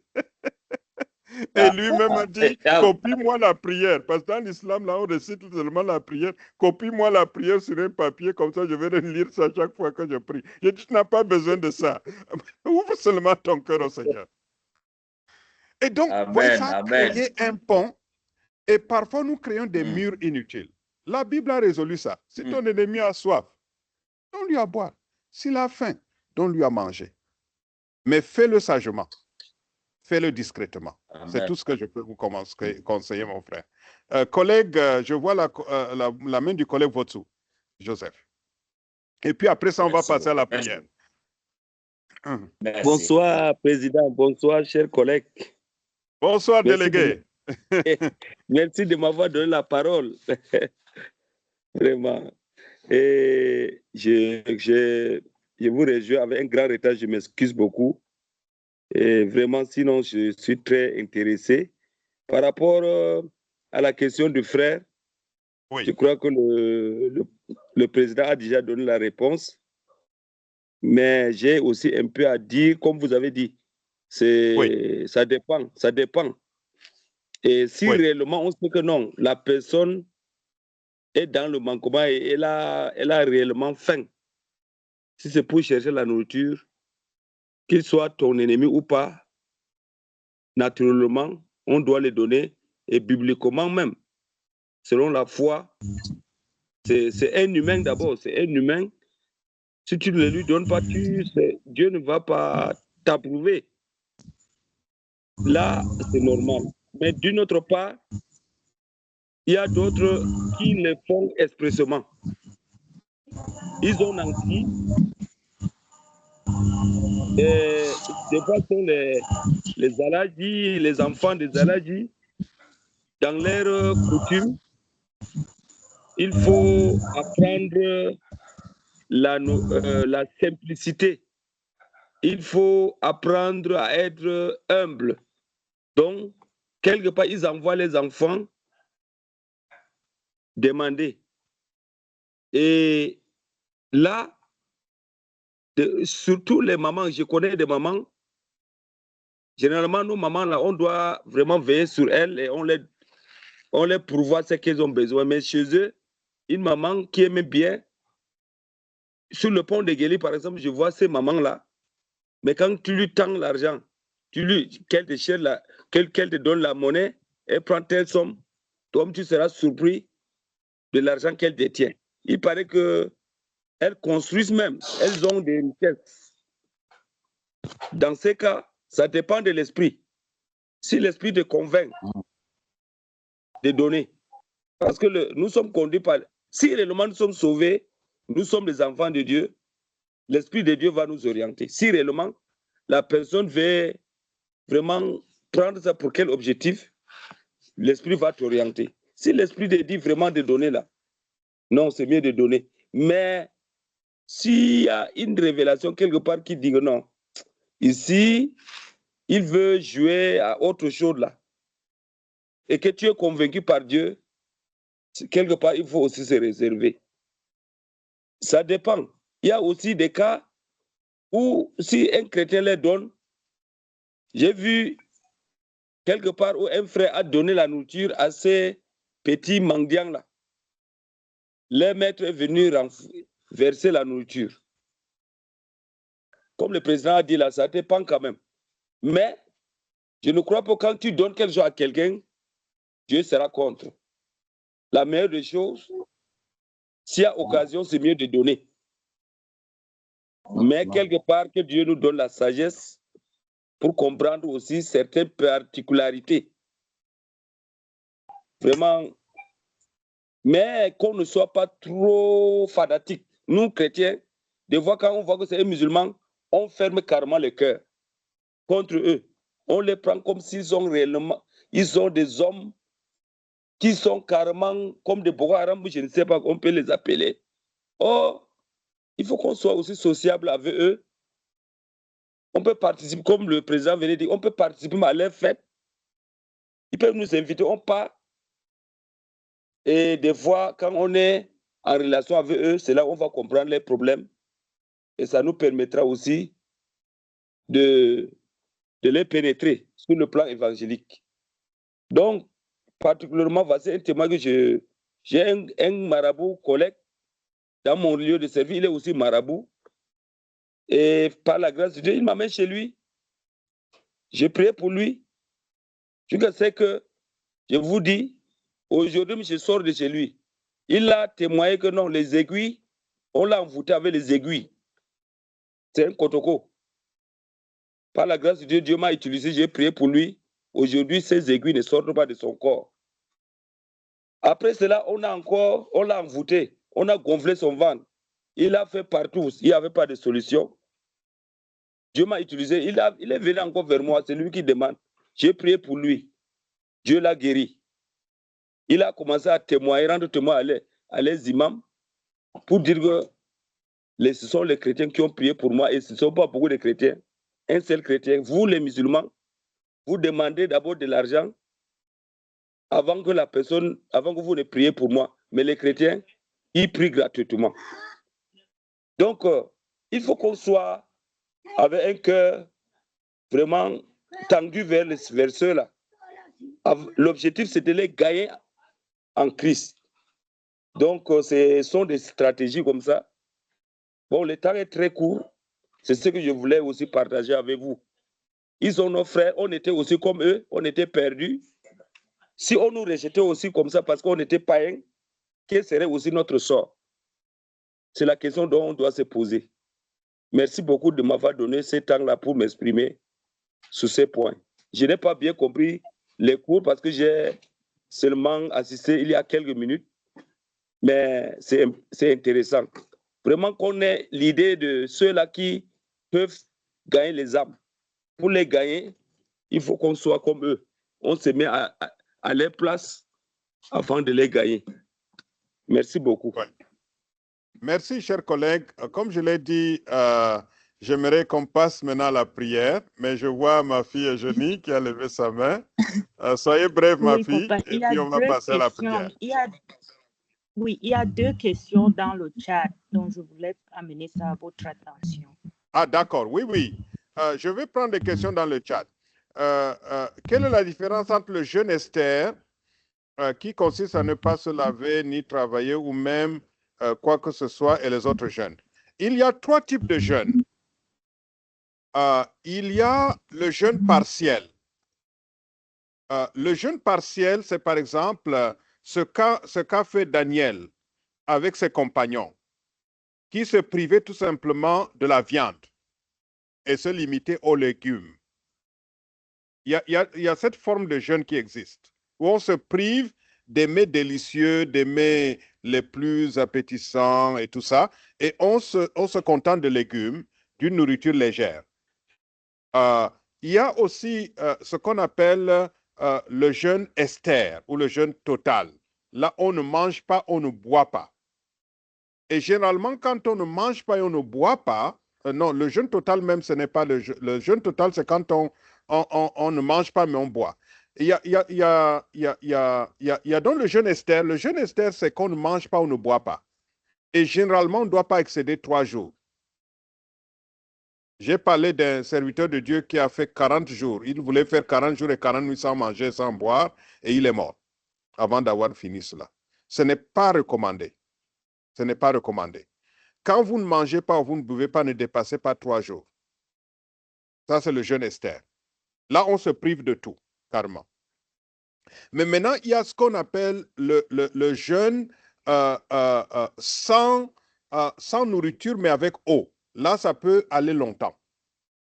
Et lui-même a dit, copie-moi la prière. Parce que dans l'islam, là, on récite seulement la prière. Copie-moi la prière sur un papier, comme ça, je vais lire ça chaque fois que je prie. Je dis, tu n'as pas besoin de ça. Ouvre seulement ton cœur au Seigneur. Et donc, Amen, ça a amen. créé un pont. Et parfois, nous créons des murs inutiles. La Bible a résolu ça. Si ton ennemi a soif, donne-lui à boire. S'il a faim, donne-lui à manger. Mais fais-le sagement. Fais-le discrètement. C'est tout ce que je peux vous conseiller, mon frère. Collègue, je vois la main du collègue Votsou, Joseph. Et puis après ça, on va passer à la prière. Merci. Bonsoir, Président. Bonsoir, chers collègues. Bonsoir, délégué. Merci de m'avoir donné la parole. Vraiment. Et je vous rejoins avec un grand retard. Je m'excuse beaucoup. Et vraiment, sinon, je suis très intéressé. Par rapport à la question du frère, oui. Je crois que le président a déjà donné la réponse. Mais j'ai aussi un peu à dire, comme vous avez dit, ça dépend. Et si réellement on sait que non, la personne est dans le manquement et elle a réellement faim, si c'est pour chercher la nourriture, qu'il soit ton ennemi ou pas, naturellement, on doit le donner, et bibliquement même, selon la foi, c'est un humain d'abord, c'est un humain. Si tu ne lui donnes pas, Dieu ne va pas t'approuver. Là, c'est normal. Mais d'une autre part, il y a d'autres qui le font expressément. Ils ont menti. Des fois, sont les Aladji, les enfants des Aladji, dans leur coutume, il faut apprendre la simplicité. Il faut apprendre à être humble. Donc, quelque part, ils envoient les enfants demander. Et là, surtout les mamans, je connais des mamans, généralement, nos mamans, là, on doit vraiment veiller sur elles et on les pourvoit ce qu'elles ont besoin. Mais chez eux, une maman qui aime bien, sur le pont de Guéli, par exemple, je vois ces mamans-là, mais quand tu lui tends l'argent, qu'elle te donne la monnaie, elle prend telle somme, toi, tu seras surpris de l'argent qu'elle détient. Il paraît qu'elles construisent même, elles ont des richesses. Dans ces cas, ça dépend de l'esprit. Si l'esprit te convainc de donner, parce que nous sommes conduits par... Si réellement nous sommes sauvés, nous sommes les enfants de Dieu, l'Esprit de Dieu va nous orienter. Si réellement la personne veut vraiment prendre ça pour quel objectif, l'Esprit va t'orienter. Si l'Esprit te dit vraiment de donner là, non, c'est mieux de donner. Mais s'il y a une révélation quelque part qui dit que non, ici, il veut jouer à autre chose là, et que tu es convaincu par Dieu, quelque part, il faut aussi se réserver. Ça dépend. Il y a aussi des cas où si un chrétien les donne, j'ai vu quelque part où un frère a donné la nourriture à ces petits mendiants-là. Le maître est venu verser la nourriture. Comme le président a dit là, ça dépend quand même. Mais je ne crois pas que quand tu donnes quelque chose à quelqu'un, Dieu sera contre. La meilleure des choses, s'il y a occasion, c'est mieux de donner. Mais quelque part, que Dieu nous donne la sagesse pour comprendre aussi certaines particularités. Vraiment, mais qu'on ne soit pas trop fanatique. Nous, chrétiens, des fois, quand on voit que c'est un musulman, on ferme carrément le cœur contre eux. On les prend comme s'ils sont réellement, ils sont des hommes qui sont carrément comme des Boko Haram, je ne sais pas, on peut les appeler. Oh, il faut qu'on soit aussi sociable avec eux. On peut participer, comme le président venait de dire, on peut participer à leur fête. Ils peuvent nous inviter, on part. Et des fois, quand on est en relation avec eux, c'est là où on va comprendre les problèmes. Et ça nous permettra aussi de les pénétrer sur le plan évangélique. Donc, particulièrement, voici un témoin que j'ai un marabout collègue dans mon lieu de service, il est aussi marabout. Et par la grâce de Dieu, il m'amène chez lui. J'ai prié pour lui. Je sais que, je vous dis, aujourd'hui, je sors de chez lui. Il a témoigné que non, les aiguilles, on l'a envoûté avec les aiguilles. C'est un kotoko. Par la grâce de Dieu, Dieu m'a utilisé, j'ai prié pour lui. Aujourd'hui, ces aiguilles ne sortent pas de son corps. Après cela, on l'a envoûté, on a gonflé son ventre. Il a fait partout, il n'y avait pas de solution. Dieu m'a utilisé, il est venu encore vers moi, c'est lui qui demande. J'ai prié pour lui. Dieu l'a guéri. Il a commencé à témoigner, rendre témoin à les imams pour dire que ce sont les chrétiens qui ont prié pour moi et ce ne sont pas beaucoup de chrétiens. Un seul chrétien, vous les musulmans, vous demandez d'abord de l'argent avant que vous ne priez pour moi. Mais les chrétiens, ils prient gratuitement. Donc, il faut qu'on soit avec un cœur vraiment tendu vers ceux-là. L'objectif, c'est de les gagner en Christ. Donc, ce sont des stratégies comme ça. Bon, le temps est très court. C'est ce que je voulais aussi partager avec vous. Ils sont nos frères, on était aussi comme eux, on était perdus. Si on nous rejetait aussi comme ça parce qu'on était païens, quel serait aussi notre sort? C'est la question dont on doit se poser. Merci beaucoup de m'avoir donné ce temps-là pour m'exprimer sur ces points. Je n'ai pas bien compris les cours parce que j'ai seulement assisté il y a quelques minutes, mais c'est intéressant. Vraiment qu'on ait l'idée de ceux-là qui peuvent gagner les âmes. Pour les gagner, il faut qu'on soit comme eux. On se met à leur place avant de les gagner. Merci beaucoup. Ouais. Merci, chers collègues. Comme je l'ai dit, j'aimerais qu'on passe maintenant à la prière, mais je vois ma fille Eugénie qui a levé sa main. Soyez brève, ma fille, et puis on va passer à la prière. Il y a deux questions dans le chat dont je voulais amener ça à votre attention. Ah, d'accord. Oui, oui. Je vais prendre des questions dans le chat. Quelle est la différence entre le jeûne Esther, qui consiste à ne pas se laver ni travailler ou même quoi que ce soit, et les autres jeûnes? Il y a trois types de jeûnes. Il y a le jeûne partiel. Le jeûne partiel, c'est par exemple ce qu'a fait Daniel avec ses compagnons, qui se privaient tout simplement de la viande et se limitaient aux légumes. Il y a cette forme de jeûne qui existe, où on se prive des mets délicieux, des mets les plus appétissants et tout ça, et on se contente de légumes, d'une nourriture légère. Il y a aussi ce qu'on appelle le jeûne Esther ou le jeûne total. Là, on ne mange pas, on ne boit pas. Et généralement, quand on ne mange pas et on ne boit pas, non, le jeûne total même, ce n'est pas le jeûne total, c'est quand on ne mange pas mais on boit. Il y a donc le jeûne Esther. Le jeûne Esther, c'est qu'on ne mange pas ou ne boit pas. Et généralement, on ne doit pas excéder 3 jours. J'ai parlé d'un serviteur de Dieu qui a fait 40 jours. Il voulait faire 40 jours et 40 nuits sans manger, sans boire, et il est mort avant d'avoir fini cela. Ce n'est pas recommandé. Ce n'est pas recommandé. Quand vous ne mangez pas ou vous ne buvez pas, ne dépassez pas 3 jours. Ça, c'est le jeûne Esther. Là, on se prive de tout, carrément. Mais maintenant, il y a ce qu'on appelle le jeûne sans nourriture, mais avec eau. Là, ça peut aller longtemps.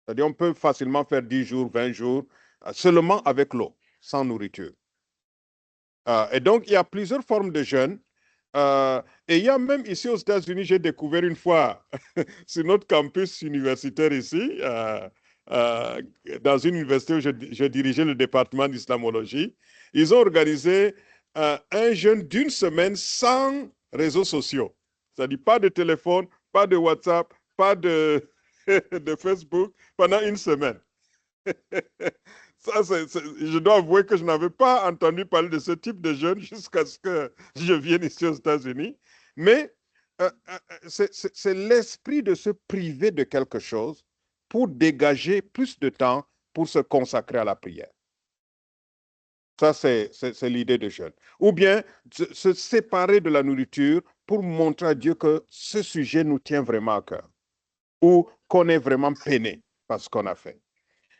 C'est-à-dire, on peut facilement faire 10 jours, 20 jours, seulement avec l'eau, sans nourriture. Et donc, il y a plusieurs formes de jeûne. Et il y a même ici aux États-Unis, j'ai découvert une fois sur notre campus universitaire ici, euh, dans une université où je dirigeais le département d'islamologie, ils ont organisé un jeûne d'une semaine sans réseaux sociaux. C'est-à-dire pas de téléphone, pas de WhatsApp, pas de, de Facebook pendant une semaine. Ça, je dois avouer que je n'avais pas entendu parler de ce type de jeûne jusqu'à ce que je vienne ici aux États-Unis. Mais c'est l'esprit de se priver de quelque chose pour dégager plus de temps pour se consacrer à la prière. Ça, c'est l'idée de jeûne. Ou bien se séparer de la nourriture pour montrer à Dieu que ce sujet nous tient vraiment à cœur ou qu'on est vraiment peiné par ce qu'on a fait.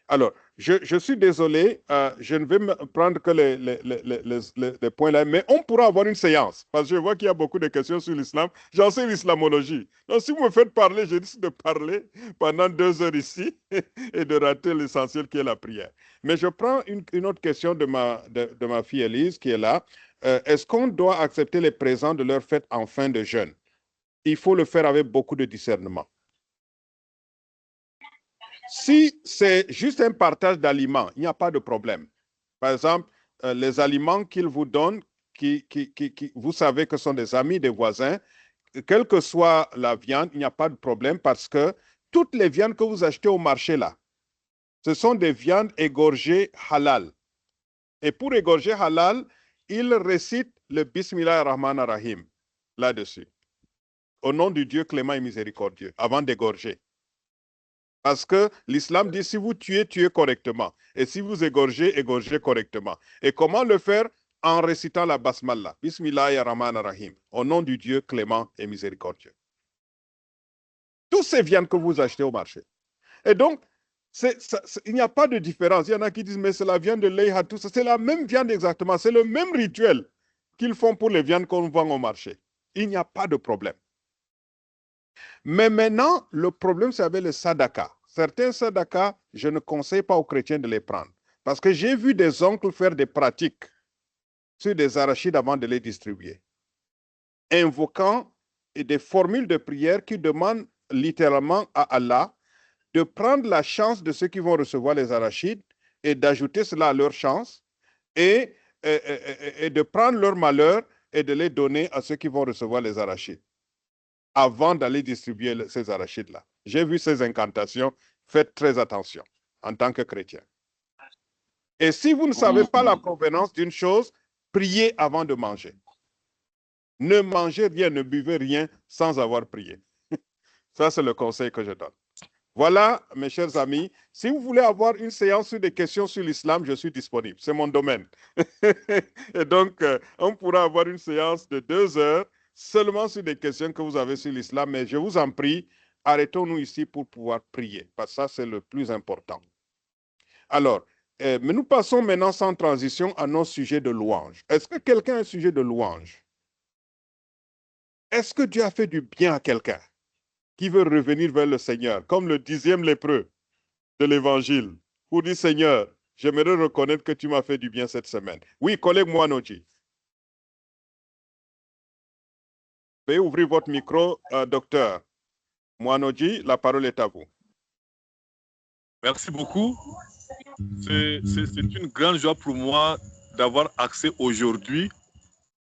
Alors, je suis désolé, je ne vais me prendre que les points là, mais on pourra avoir une séance, parce que je vois qu'il y a beaucoup de questions sur l'islam. J'enseigne l'islamologie. Donc, si vous me faites parler, je risque de parler pendant 2 heures ici et de rater l'essentiel qui est la prière. Mais je prends une autre question de ma fille Élise, qui est là. Est-ce qu'on doit accepter les présents de leur fête en fin de jeûne? Il faut le faire avec beaucoup de discernement. Si c'est juste un partage d'aliments, il n'y a pas de problème. Par exemple, les aliments qu'ils vous donnent, vous savez que sont des amis, des voisins, quelle que soit la viande, il n'y a pas de problème parce que toutes les viandes que vous achetez au marché là, ce sont des viandes égorgées halal. Et pour égorger halal, ils récitent le Bismillah ar-Rahman ar-Rahim là-dessus. Au nom du Dieu clément et miséricordieux, avant d'égorger. Parce que l'islam dit, si vous tuez, tuez correctement. Et si vous égorgez, égorgez correctement. Et comment le faire? En récitant la basmala. Bismillahirrahmanirrahim. Au nom du Dieu clément et miséricordieux. Tous ces viandes que vous achetez au marché. Et donc, il n'y a pas de différence. Il y en a qui disent, mais c'est la viande de Leiha, tout ça. C'est la même viande exactement. C'est le même rituel qu'ils font pour les viandes qu'on vend au marché. Il n'y a pas de problème. Mais maintenant, le problème, c'est avec le sadaka. Certains sadaka, je ne conseille pas aux chrétiens de les prendre. Parce que j'ai vu des oncles faire des pratiques sur des arachides avant de les distribuer, invoquant des formules de prière qui demandent littéralement à Allah de prendre la chance de ceux qui vont recevoir les arachides et d'ajouter cela à leur chance et de prendre leur malheur et de les donner à ceux qui vont recevoir les arachides avant d'aller distribuer ces arachides-là. J'ai vu ces incantations, faites très attention en tant que chrétien. Et si vous ne savez pas la provenance d'une chose, priez avant de manger. Ne mangez rien, ne buvez rien sans avoir prié. Ça, c'est le conseil que je donne. Voilà, mes chers amis, si vous voulez avoir une séance sur des questions sur l'islam, je suis disponible. C'est mon domaine. Et donc, on pourra avoir une séance de 2 heures seulement sur des questions que vous avez sur l'islam. Mais je vous en prie, arrêtons-nous ici pour pouvoir prier, parce que ça, c'est le plus important. Alors, mais nous passons maintenant sans transition à nos sujets de louange. Est-ce que quelqu'un a un sujet de louange? Est-ce que Dieu a fait du bien à quelqu'un qui veut revenir vers le Seigneur, comme le 10e lépreux de l'Évangile, pour dire, Seigneur, j'aimerais reconnaître que tu m'as fait du bien cette semaine. Oui, collègue Moanoji. Veuillez ouvrir votre micro, docteur. Moanoji, la parole est à vous. Merci beaucoup. C'est une grande joie pour moi d'avoir accès aujourd'hui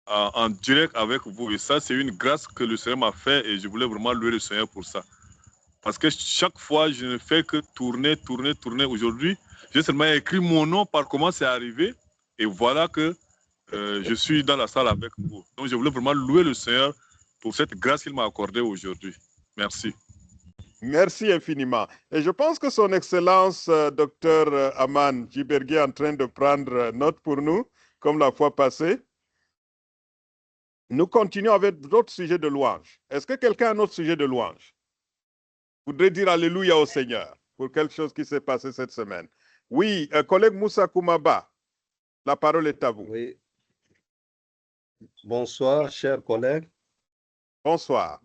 en direct avec vous. Et ça, c'est une grâce que le Seigneur m'a fait et je voulais vraiment louer le Seigneur pour ça. Parce que chaque fois, je ne fais que tourner. Aujourd'hui, j'ai seulement écrit mon nom par comment c'est arrivé. Et voilà que je suis dans la salle avec vous. Donc, je voulais vraiment louer le Seigneur pour cette grâce qu'il m'a accordée aujourd'hui. Merci. Merci infiniment. Et je pense que son Excellence, docteur Aman Djibergui, est en train de prendre note pour nous, comme la fois passée. Nous continuons avec d'autres sujets de louange. Est-ce que quelqu'un a un autre sujet de louange? Voudrait dire Alléluia au Seigneur pour quelque chose qui s'est passé cette semaine. Oui, collègue Moussa Koumaba, la parole est à vous. Oui. Bonsoir, chers collègues. Bonsoir.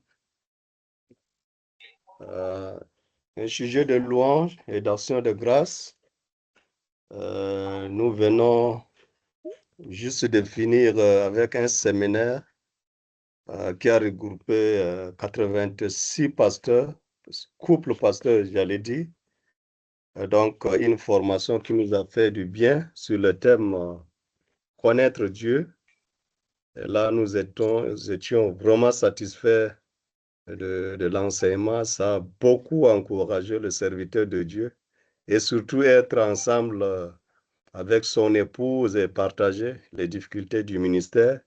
Un sujet de louange et d'action de grâce. Nous venons juste de finir avec un séminaire qui a regroupé 86 pasteurs, couples pasteurs, j'allais dire. Donc, une formation qui nous a fait du bien sur le thème connaître Dieu. Et là, nous étions vraiment satisfaits de l'enseignement. Ça a beaucoup encouragé le serviteur de Dieu et surtout être ensemble avec son épouse et partager les difficultés du ministère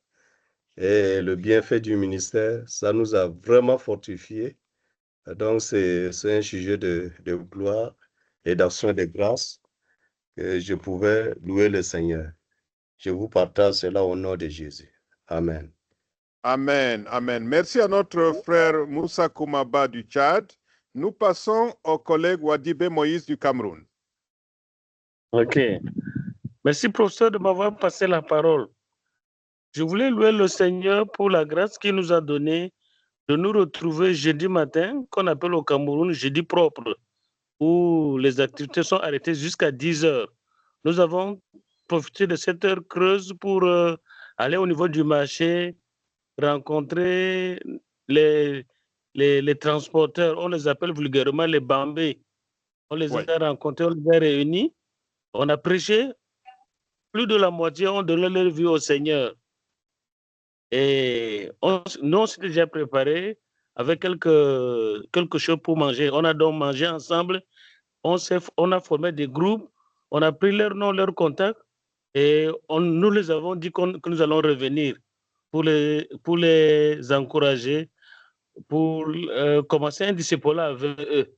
et le bienfait du ministère. Ça nous a vraiment fortifiés. Donc, c'est un sujet de gloire et d'action de grâce que je pouvais louer le Seigneur. Je vous partage cela au nom de Jésus. Amen. Amen, amen. Merci à notre frère Moussa Koumaba du Tchad. Nous passons au collègue Wadibé Moïse du Cameroun. Ok. Merci, professeur, de m'avoir passé la parole. Je voulais louer le Seigneur pour la grâce qu'il nous a donnée de nous retrouver jeudi matin, qu'on appelle au Cameroun jeudi propre, où les activités sont arrêtées jusqu'à 10 heures. Nous avons profité de cette heure creuse pour aller au niveau du marché, rencontrer les transporteurs, on les appelle vulgairement les bambés. On les a rencontrés, on les a réunis, on a prêché, plus de la moitié ont donné leur vie au Seigneur. Et nous, on s'est déjà préparé avec quelque chose pour manger. On a donc mangé ensemble, on a formé des groupes, on a pris leur nom, leur contact, et nous les avons dit que nous allons revenir pour les encourager, pour commencer un disciple-là avec eux.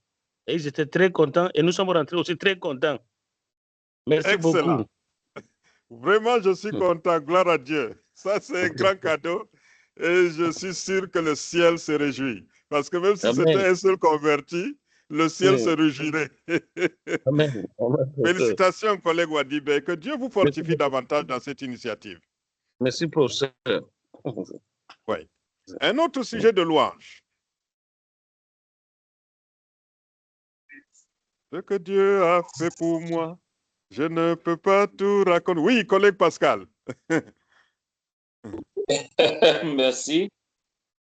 Et ils étaient très contents et nous sommes rentrés aussi très contents. Merci beaucoup. Vraiment, je suis content. Gloire à Dieu. Ça, c'est un grand cadeau. Et je suis sûr que le ciel se réjouit. Parce que même si c'était un seul converti, le ciel se réjouirait. Amen. Félicitations, collègue Wadibé. Que Dieu vous fortifie davantage dans cette initiative. Merci, professeur. Oui. Un autre sujet de louange. Ce que Dieu a fait pour moi, je ne peux pas tout raconter. Oui, collègue Pascal. Merci.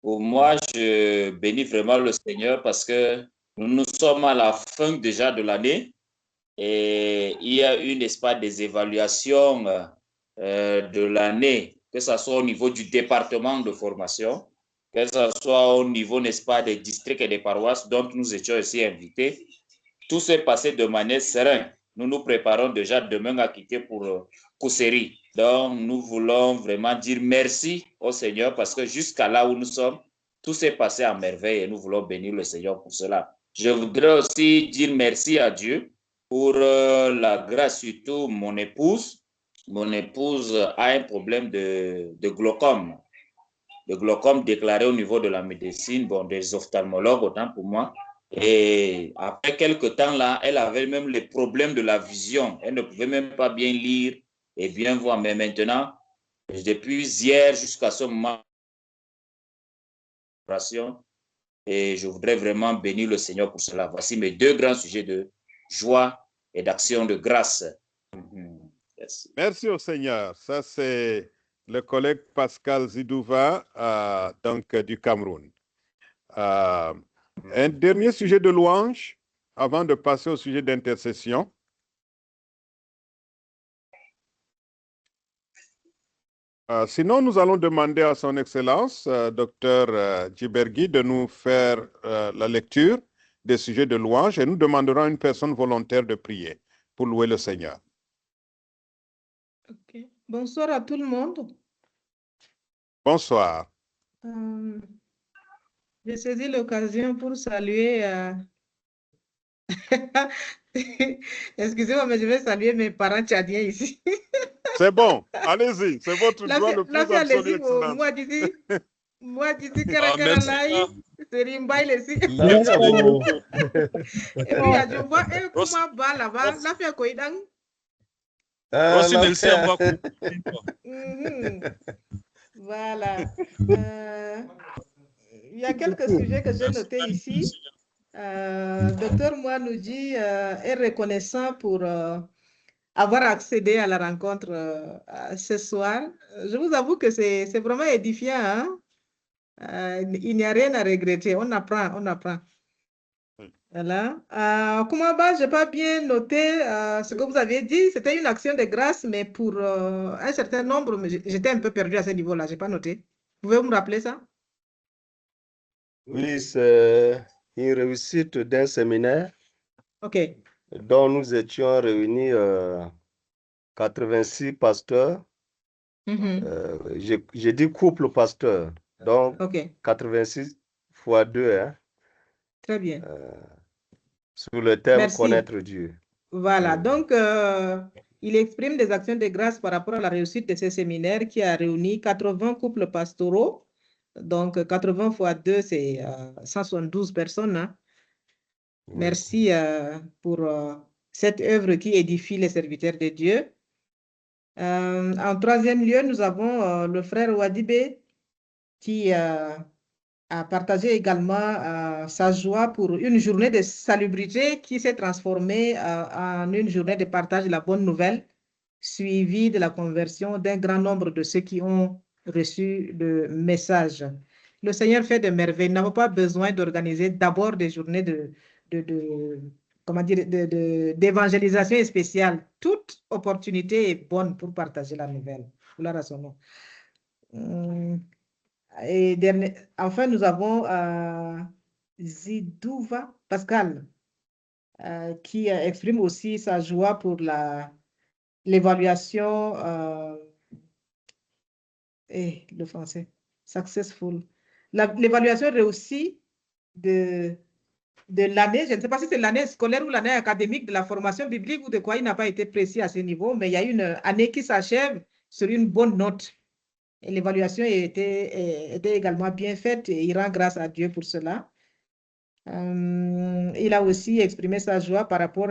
Pour moi, je bénis vraiment le Seigneur parce que nous sommes à la fin déjà de l'année et il y a eu, n'est-ce pas, des évaluations de l'année, que ce soit au niveau du département de formation, que ce soit au niveau, n'est-ce pas, des districts et des paroisses dont nous étions aussi invités. Tout s'est passé de manière sereine. Nous nous préparons déjà demain à quitter pour Kousséri. Donc, nous voulons vraiment dire merci au Seigneur parce que jusqu'à là où nous sommes, tout s'est passé à merveille et nous voulons bénir le Seigneur pour cela. Je voudrais aussi dire merci à Dieu pour la grâce, surtout mon épouse. Mon épouse a un problème de glaucome. Le glaucome déclaré au niveau de la médecine, bon, des ophtalmologues, autant pour moi. Et après quelques temps là, elle avait même les problèmes de la vision. Elle ne pouvait même pas bien lire et bien voir. Mais maintenant, depuis hier jusqu'à ce moment, et je voudrais vraiment bénir le Seigneur pour cela. Voici mes deux grands sujets de joie et d'action de grâce. Merci. Merci au Seigneur. Ça, c'est le collègue Pascal Zidouva, donc du Cameroun. Un dernier sujet de louange avant de passer au sujet d'intercession. Sinon, nous allons demander à son Excellence, Dr Djibergui, de nous faire la lecture des sujets de louange et nous demanderons à une personne volontaire de prier pour louer le Seigneur. Okay. Bonsoir à tout le monde. Bonsoir. J'ai saisi l'occasion pour saluer... Excusez-moi, mais je vais saluer mes parents tchadiens ici. C'est bon, allez-y, c'est votre droit le plus absolu, Excellence. Moi, d'ici, Karakaralaï, c'est Rimbaï, ici. Et puis, je vois un comment bas là-bas, la fille à Koïdang. Voilà. Il y a quelques sujets que j'ai notés ici. Docteur Moua nous dit est reconnaissant pour avoir accédé à la rencontre ce soir. Je vous avoue que c'est vraiment édifiant. Hein? Il n'y a rien à regretter. On apprend, on apprend. Voilà. Kumaba, je n'ai pas bien noté ce que vous aviez dit. C'était une action de grâce, mais pour un certain nombre, mais j'étais un peu perdu à ce niveau-là. Je n'ai pas noté. Pouvez-vous me rappeler ça? Oui, c'est une réussite d'un séminaire OK. dont nous étions réunis 86 pasteurs. J'ai dit couple pasteur, donc OK. 86 fois 2, hein, Très bien. sur le thème Merci. Connaître Dieu. Voilà, donc il exprime des actions de grâce par rapport à la réussite de ce séminaire qui a réuni 80 couples pastoraux. Donc 80 fois 2, c'est 172 personnes. Hein. Oui. Merci pour cette œuvre qui édifie les serviteurs de Dieu. En troisième lieu, nous avons le frère Wadibé qui a partagé également sa joie pour une journée de salubrité qui s'est transformée en une journée de partage de la bonne nouvelle, suivie de la conversion d'un grand nombre de ceux qui ont reçu le message. Le Seigneur fait de merveilles. Nous n'avons pas besoin d'organiser d'abord des journées d'évangélisation spéciale. Toute opportunité est bonne pour partager la nouvelle. Gloire à son nom. Et enfin, nous avons Zidouva Pascal qui exprime aussi sa joie pour l'évaluation le français, successful. L'évaluation réussie de l'année, je ne sais pas si c'est l'année scolaire ou l'année académique de la formation biblique ou de quoi, il n'a pas été précis à ce niveau, mais il y a une année qui s'achève sur une bonne note. Et l'évaluation était également bien faite et il rend grâce à Dieu pour cela. Il a aussi exprimé sa joie par rapport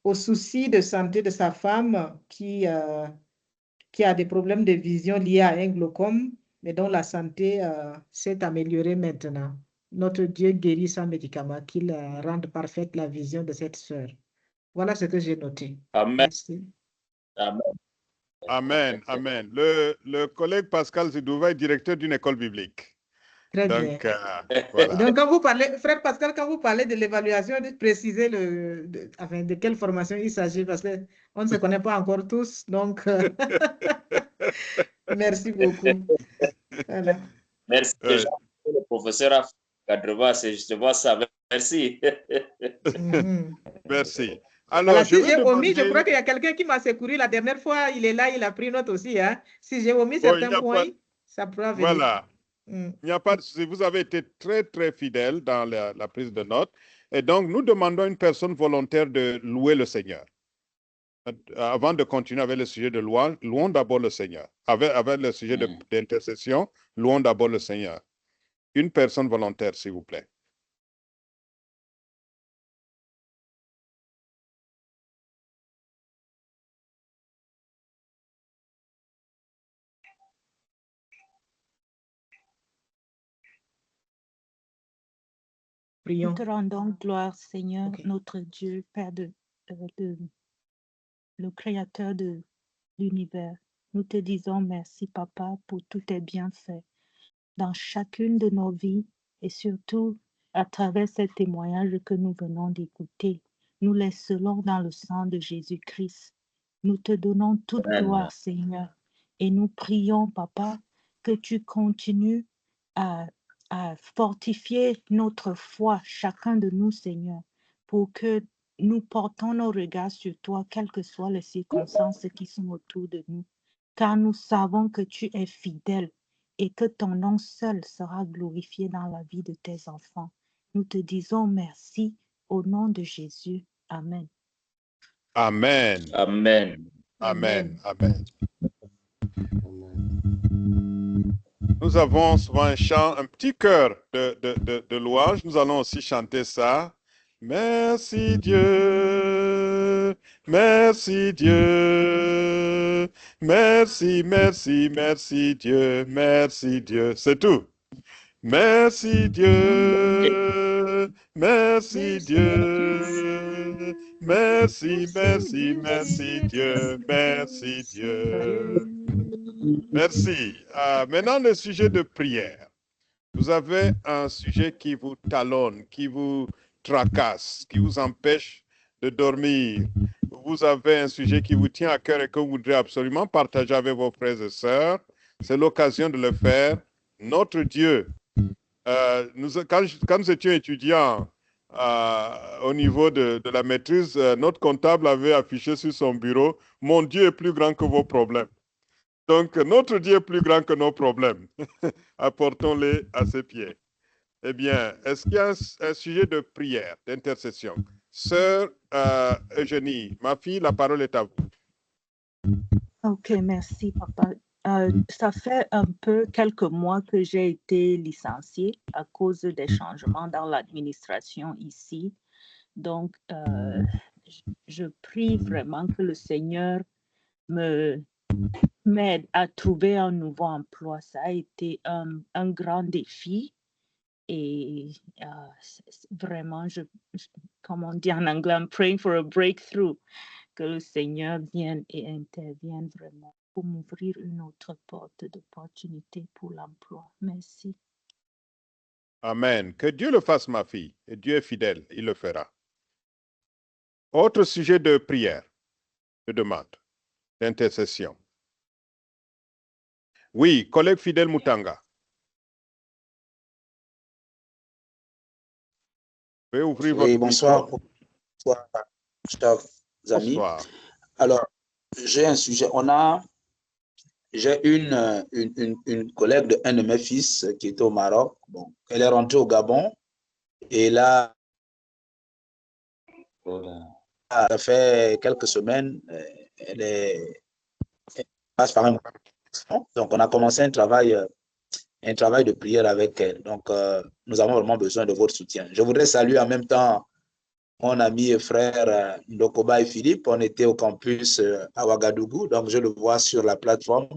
aux soucis de santé de sa femme qui a des problèmes de vision liés à un glaucome, mais dont la santé s'est améliorée maintenant. Notre Dieu guérit sans médicament, qu'il rende parfaite la vision de cette sœur. Voilà ce que j'ai noté. Amen. Merci. Amen. Amen, amen. Le collègue Pascal Zidouva est directeur d'une école biblique. Très Donc, bien. voilà. Donc, quand vous parlez, frère Pascal, quand vous parlez de l'évaluation, précisez de quelle formation il s'agit, parce qu'on ne se connaît pas encore tous. Donc, merci beaucoup. Voilà. Merci déjà. Le professeur Gadreva, c'est justement ça. Merci. Merci. Alors, voilà, si j'ai omis, je crois qu'il y a quelqu'un qui m'a secouru la dernière fois. Il est là, il a pris note aussi. Hein. Si j'ai omis certains points, ça pourra venir. Voilà. Il n'y a pas de souci. Vous avez été très, très fidèle dans la prise de notes. Et donc, nous demandons à une personne volontaire de louer le Seigneur. Avant de continuer avec le sujet de louange, louons d'abord le Seigneur. Avec le sujet d'intercession, louons d'abord le Seigneur. Une personne volontaire, s'il vous plaît. Nous te rendons gloire, Seigneur, notre Dieu, Père le Créateur de l'univers. Nous te disons merci, Papa, pour tous tes bienfaits dans chacune de nos vies et surtout à travers ces témoignages que nous venons d'écouter. Nous les scellons dans le sang de Jésus-Christ. Nous te donnons toute gloire, Seigneur, et nous prions, Papa, que tu continues à fortifier notre foi, chacun de nous, Seigneur, pour que nous portons nos regards sur toi, quelles que soient les circonstances qui sont autour de nous, car nous savons que tu es fidèle et que ton nom seul sera glorifié dans la vie de tes enfants. Nous te disons merci au nom de Jésus. Amen. Amen. Amen. Amen. Amen. Nous avons souvent un chant, un petit chœur de louange. Nous allons aussi chanter ça. Merci Dieu, merci Dieu, merci, merci, merci Dieu, merci Dieu. C'est tout. Merci Dieu, merci Dieu, Merci, merci, merci Dieu, merci Dieu. Merci. Maintenant, le sujet de prière. Vous avez un sujet qui vous talonne, qui vous tracasse, qui vous empêche de dormir. Vous avez un sujet qui vous tient à cœur et que vous voudrez absolument partager avec vos frères et sœurs. C'est l'occasion de le faire. Notre Dieu, quand nous étions étudiants au niveau de la maîtrise, notre comptable avait affiché sur son bureau « Mon Dieu est plus grand que vos problèmes ». Donc, notre Dieu est plus grand que nos problèmes. Apportons-les à ses pieds. Eh bien, est-ce qu'il y a un sujet de prière, d'intercession? Sœur Eugénie, ma fille, la parole est à vous. Ok, merci, papa. Ça fait un peu quelques mois que j'ai été licenciée à cause des changements dans l'administration ici. Donc, je prie vraiment que le Seigneur m'aide à trouver un nouveau emploi. Ça a été un grand défi et vraiment, comme on dit en anglais, I'm praying for a breakthrough, que le Seigneur vienne et intervienne vraiment pour m'ouvrir une autre porte d'opportunité pour l'emploi. Merci. Amen. Que Dieu le fasse, ma fille. Et Dieu est fidèle, il le fera. Autre sujet de prière, de demande, d'intercession. Oui, collègue fidèle Moutanga. Vous pouvez ouvrir votre Oui, bonsoir. Bonsoir, chers amis. Bonsoir. Alors, j'ai un sujet. J'ai une collègue de un de mes fils qui était au Maroc. Bon, elle est rentrée au Gabon et là, ça fait quelques semaines, elle passe par un... Donc, on a commencé un travail de prière avec elle. Donc, nous avons vraiment besoin de votre soutien. Je voudrais saluer en même temps mon ami et frère Ndokoba et Philippe. On était au campus à Ouagadougou, donc je le vois sur la plateforme.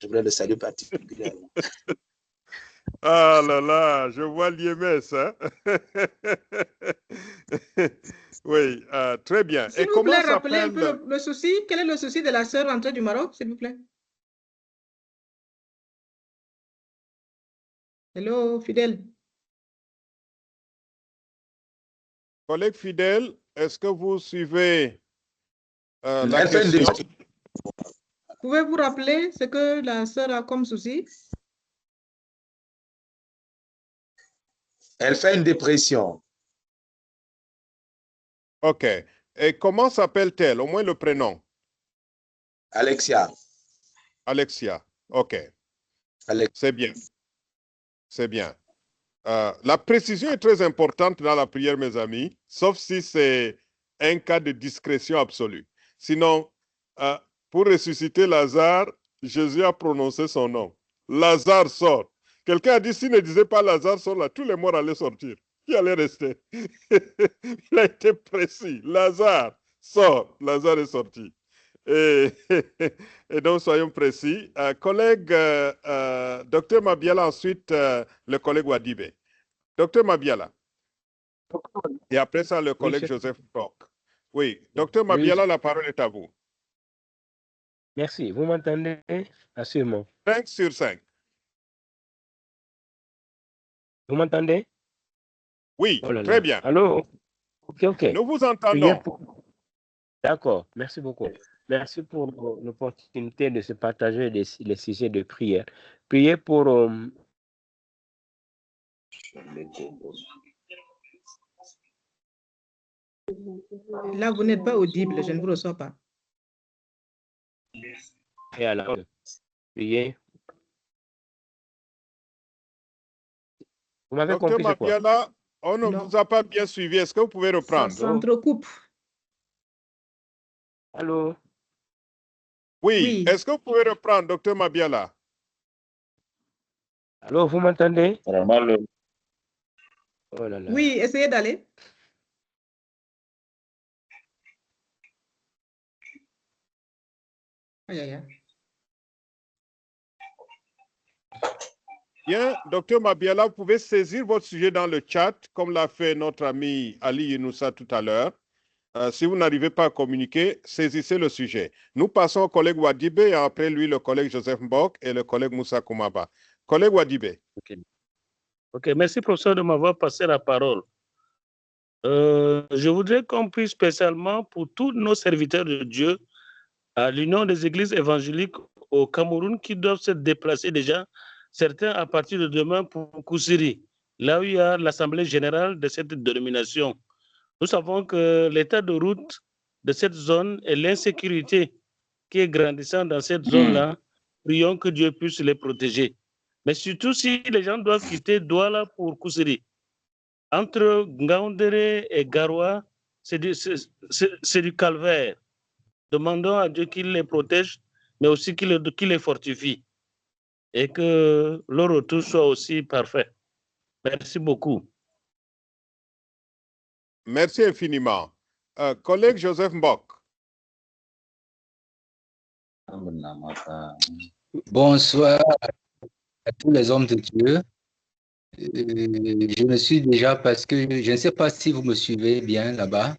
Je voudrais le saluer particulièrement. Ah là là, je vois l'IMS. Hein? Oui, très bien. S'il vous plaît, rappelez un peu le souci. Quel est le souci de la sœur rentrée du Maroc, s'il vous plaît? Hello, fidèle. Collègue fidèle, est-ce que vous suivez la question? Pouvez-vous rappeler ce que la sœur a comme souci? Elle fait une dépression. OK. Et comment s'appelle-t-elle? Au moins le prénom. Alexia. Alexia. OK. C'est bien. C'est bien. La précision est très importante dans la prière, mes amis, sauf si c'est un cas de discrétion absolue. Sinon, pour ressusciter Lazare, Jésus a prononcé son nom. Lazare sort. Quelqu'un a dit, s'il ne disait pas Lazare sort, là, tous les morts allaient sortir. Qui allait rester? Il a été précis. Lazare sort. Lazare est sorti. Et donc, soyons précis. Collègue Dr Mabiala, ensuite le collègue Wadibé. Dr Mabiala. Et après ça, le collègue Joseph Brock. Oui, Dr Mabiala, la parole est à vous. Merci. Vous m'entendez? Assurément. 5 sur 5. Vous m'entendez? Oui, oh là très là. bien. Allô? Ok. Nous vous entendons. D'accord, merci beaucoup. Merci pour l'opportunité de se partager les sujets de prière. Priez pour... Là, vous n'êtes pas audible, je ne vous reçois pas. Et alors, priez. Vous m'avez compris, c'est quoi? Mabiala, on ne vous a pas bien suivi. Est-ce que vous pouvez reprendre? Ça s'entrecoupe. Allô? Oui. Est-ce que vous pouvez reprendre, docteur Mabiala? Allô, vous m'entendez? Vraiment, oh là là. Oui, essayez d'aller. Aïe, aïe, aïe. Bien, docteur Mabiala, vous pouvez saisir votre sujet dans le chat, comme l'a fait notre ami Ali Younoussa tout à l'heure. Si vous n'arrivez pas à communiquer, saisissez le sujet. Nous passons au collègue Wadibé et après lui, le collègue Joseph Mbok et le collègue Moussa Koumaba. Collègue Wadibé. Ok, merci professeur de m'avoir passé la parole. Je voudrais qu'on puisse spécialement pour tous nos serviteurs de Dieu à l'Union des églises évangéliques au Cameroun qui doivent se déplacer déjà, certains à partir de demain pour Koussiri, là où il y a l'Assemblée générale de cette dénomination. Nous savons que l'état de route de cette zone et l'insécurité qui est grandissante dans cette zone-là, prions que Dieu puisse les protéger. Mais surtout si les gens doivent quitter Douala pour Koussiri, entre Ngaoundéré et Garoua, c'est du calvaire. Demandons à Dieu qu'il les protège, mais aussi qu'il les fortifie et que leur retour soit aussi parfait. Merci beaucoup. Merci infiniment. Collègue Joseph Mbok. Bonsoir à tous les hommes de Dieu. Je me suis déjà, parce que je ne sais pas si vous me suivez bien là-bas.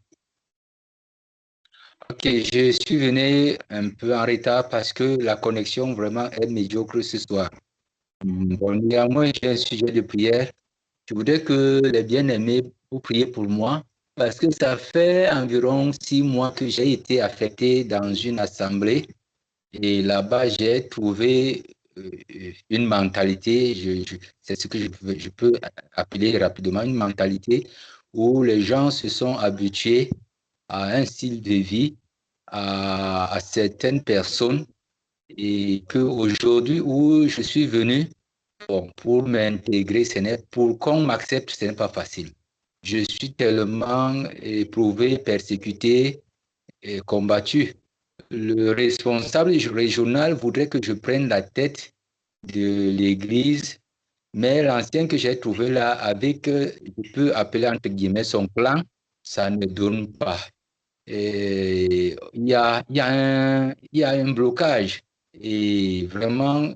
Ok, je suis venu un peu en retard parce que la connexion vraiment est médiocre ce soir. Bon, néanmoins, j'ai un sujet de prière. Je voudrais que les bien-aimés vous priez pour moi parce que ça fait environ 6 mois que j'ai été affecté dans une assemblée et là-bas, j'ai trouvé une mentalité, c'est ce que je peux appeler rapidement une mentalité où les gens se sont habitués à un style de vie, à certaines personnes et qu'aujourd'hui où je suis venu, bon, pour m'intégrer, pour qu'on m'accepte, ce n'est pas facile. Je suis tellement éprouvé, persécuté et combattu. Le responsable régional voudrait que je prenne la tête de l'église, mais l'ancien que j'ai trouvé là, avec, je peux appeler entre guillemets son clan, ça ne donne pas. Et il y a un blocage et vraiment,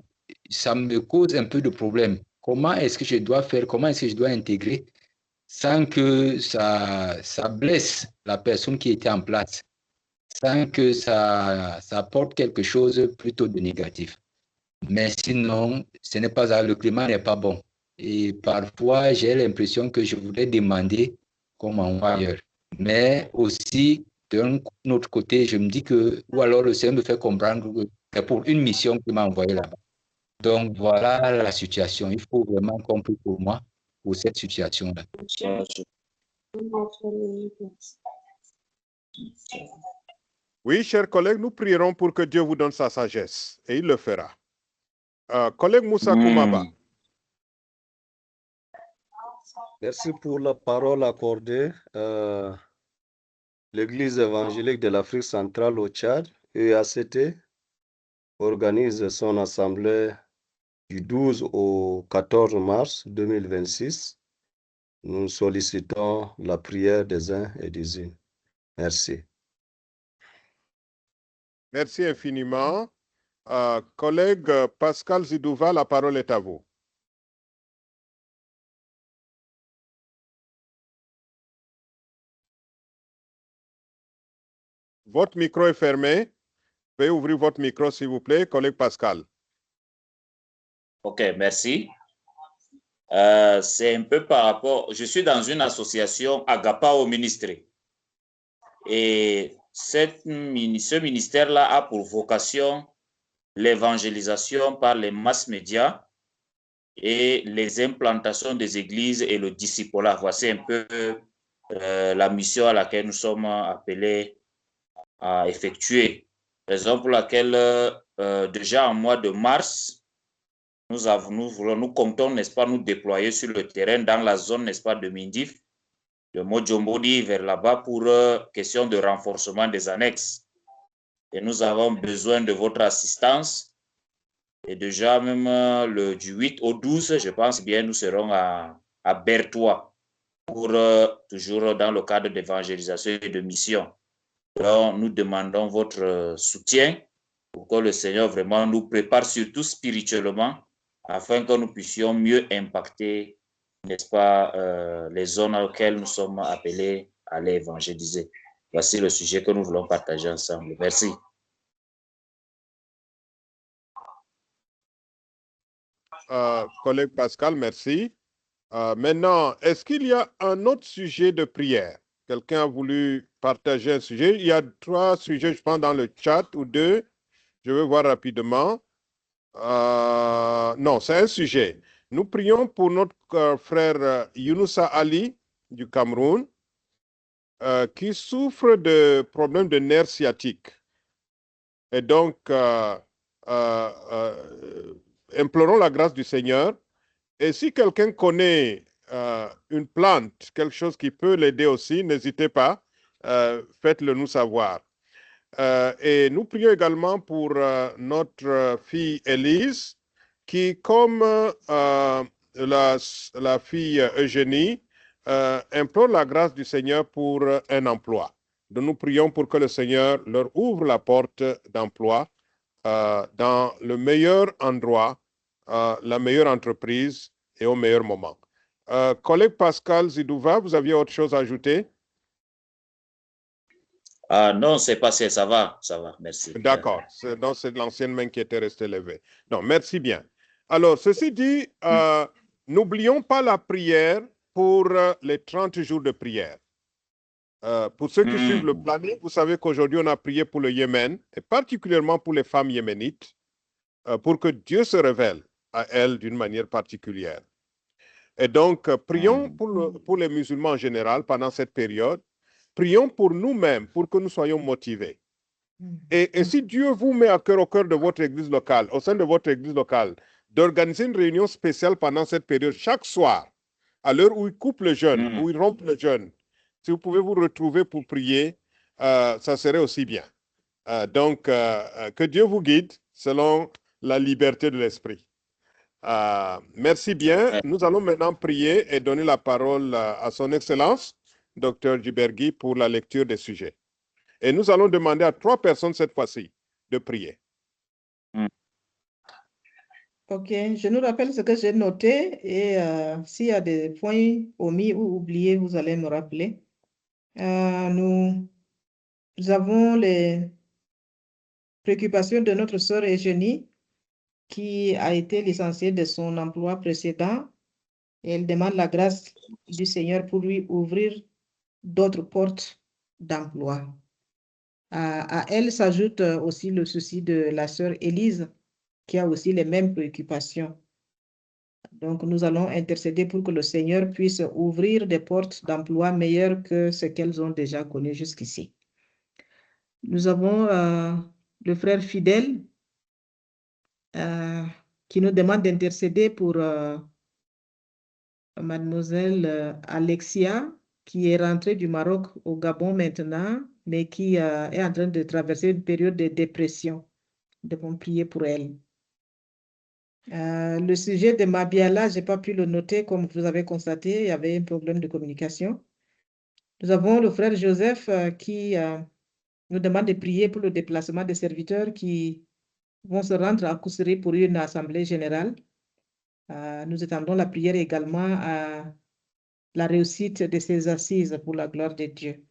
ça me cause un peu de problème. Comment est-ce que je dois faire, comment est-ce que je dois intégrer sans que ça blesse la personne qui était en place, sans que ça apporte quelque chose plutôt de négatif. Mais sinon, ce n'est pas ça, le climat n'est pas bon. Et parfois, j'ai l'impression que je voudrais demander qu'on m'envoie ailleurs. Mais aussi, d'un autre côté, je me dis que, ou alors le Seigneur me fait comprendre que c'est pour une mission qu'il m'a envoyé là-bas. Donc voilà la situation. Il faut vraiment qu'on prie pour moi, pour cette situation-là. Oui, chers collègues, nous prierons pour que Dieu vous donne sa sagesse et il le fera. Collègue Moussa Koumaba. Merci pour la parole accordée. L'Église évangélique de l'Afrique centrale au Tchad, EACT, organise son assemblée du 12 au 14 mars 2026. Nous sollicitons la prière des uns et des unes. Merci. Merci infiniment. Collègue Pascal Zidouva, la parole est à vous. Votre micro est fermé. Veuillez ouvrir votre micro, s'il vous plaît, collègue Pascal. Ok, merci. C'est un peu par rapport... Je suis dans une association Agapao Ministry. Et ce ministère-là a pour vocation l'évangélisation par les masses médias et les implantations des églises et le discipulat. Voici un peu la mission à laquelle nous sommes appelés à effectuer. Raison pour laquelle déjà en mois de mars, nous comptons, n'est-ce pas, nous déployer sur le terrain dans la zone, n'est-ce pas, de Mindif, de Modjombodi vers là-bas pour question de renforcement des annexes. Et nous avons besoin de votre assistance. Et déjà, même du 8 au 12, je pense bien, nous serons à Bertois pour toujours dans le cadre d'évangélisation et de mission. Donc, nous demandons votre soutien pour que le Seigneur vraiment nous prépare, surtout spirituellement, afin que nous puissions mieux impacter, n'est-ce pas, les zones auxquelles nous sommes appelés à l'évangéliser. voici le sujet que nous voulons partager ensemble. Merci. Collègue Pascal, merci. Maintenant, est-ce qu'il y a un autre sujet de prière? Quelqu'un a voulu partager un sujet? Il y a 3 sujets, je pense, dans le chat, ou 2. Je vais voir rapidement. Non, c'est un sujet. Nous prions pour notre frère Younoussa Ali du Cameroun qui souffre de problèmes de nerfs sciatiques. Et donc, implorons la grâce du Seigneur. Et si quelqu'un connaît une plante, quelque chose qui peut l'aider aussi, n'hésitez pas, faites-le nous savoir. Et nous prions également pour notre fille Élise, qui, comme la fille Eugénie, implore la grâce du Seigneur pour un emploi. Donc nous prions pour que le Seigneur leur ouvre la porte d'emploi dans le meilleur endroit, la meilleure entreprise et au meilleur moment. Collègue Pascal Zidouva, vous aviez autre chose à ajouter? Non, c'est passé, ça va, merci. D'accord, donc c'est l'ancienne main qui était restée levée. Non, merci bien. Alors, ceci dit, n'oublions pas la prière pour les 30 jours de prière. Pour ceux qui suivent le planning, vous savez qu'aujourd'hui, on a prié pour le Yémen, et particulièrement pour les femmes yéménites, pour que Dieu se révèle à elles d'une manière particulière. Et donc, prions pour les musulmans en général pendant cette période. Prions pour nous-mêmes, pour que nous soyons motivés. Et si Dieu vous met à cœur au cœur de votre église locale, au sein de votre église locale, d'organiser une réunion spéciale pendant cette période, chaque soir, à l'heure où il coupe le jeûne, où il rompt le jeûne, si vous pouvez vous retrouver pour prier, ça serait aussi bien. Donc, que Dieu vous guide selon la liberté de l'esprit. Merci bien. Nous allons maintenant prier et donner la parole à son Excellence, Dr. Djibergui, pour la lecture des sujets. Et nous allons demander à 3 personnes cette fois-ci de prier. Ok, je nous rappelle ce que j'ai noté et s'il y a des points omis ou oubliés, vous allez me rappeler. Nous avons les préoccupations de notre sœur Eugénie qui a été licenciée de son emploi précédent. Et elle demande la grâce du Seigneur pour lui ouvrir d'autres portes d'emploi. À elle s'ajoute aussi le souci de la sœur Élise, qui a aussi les mêmes préoccupations. Donc, nous allons intercéder pour que le Seigneur puisse ouvrir des portes d'emploi meilleures que ce qu'elles ont déjà connues jusqu'ici. Nous avons le frère fidèle qui nous demande d'intercéder pour mademoiselle Alexia, qui est rentrée du Maroc au Gabon maintenant, mais qui est en train de traverser une période de dépression. Nous devons prier pour elle. Le sujet de Mabiala, je n'ai pas pu le noter, comme vous avez constaté, il y avait un problème de communication. Nous avons le frère Joseph qui nous demande de prier pour le déplacement des serviteurs qui vont se rendre à Koussery pour une assemblée générale. Nous attendons la prière également à la réussite de ces assises pour la gloire de Dieu.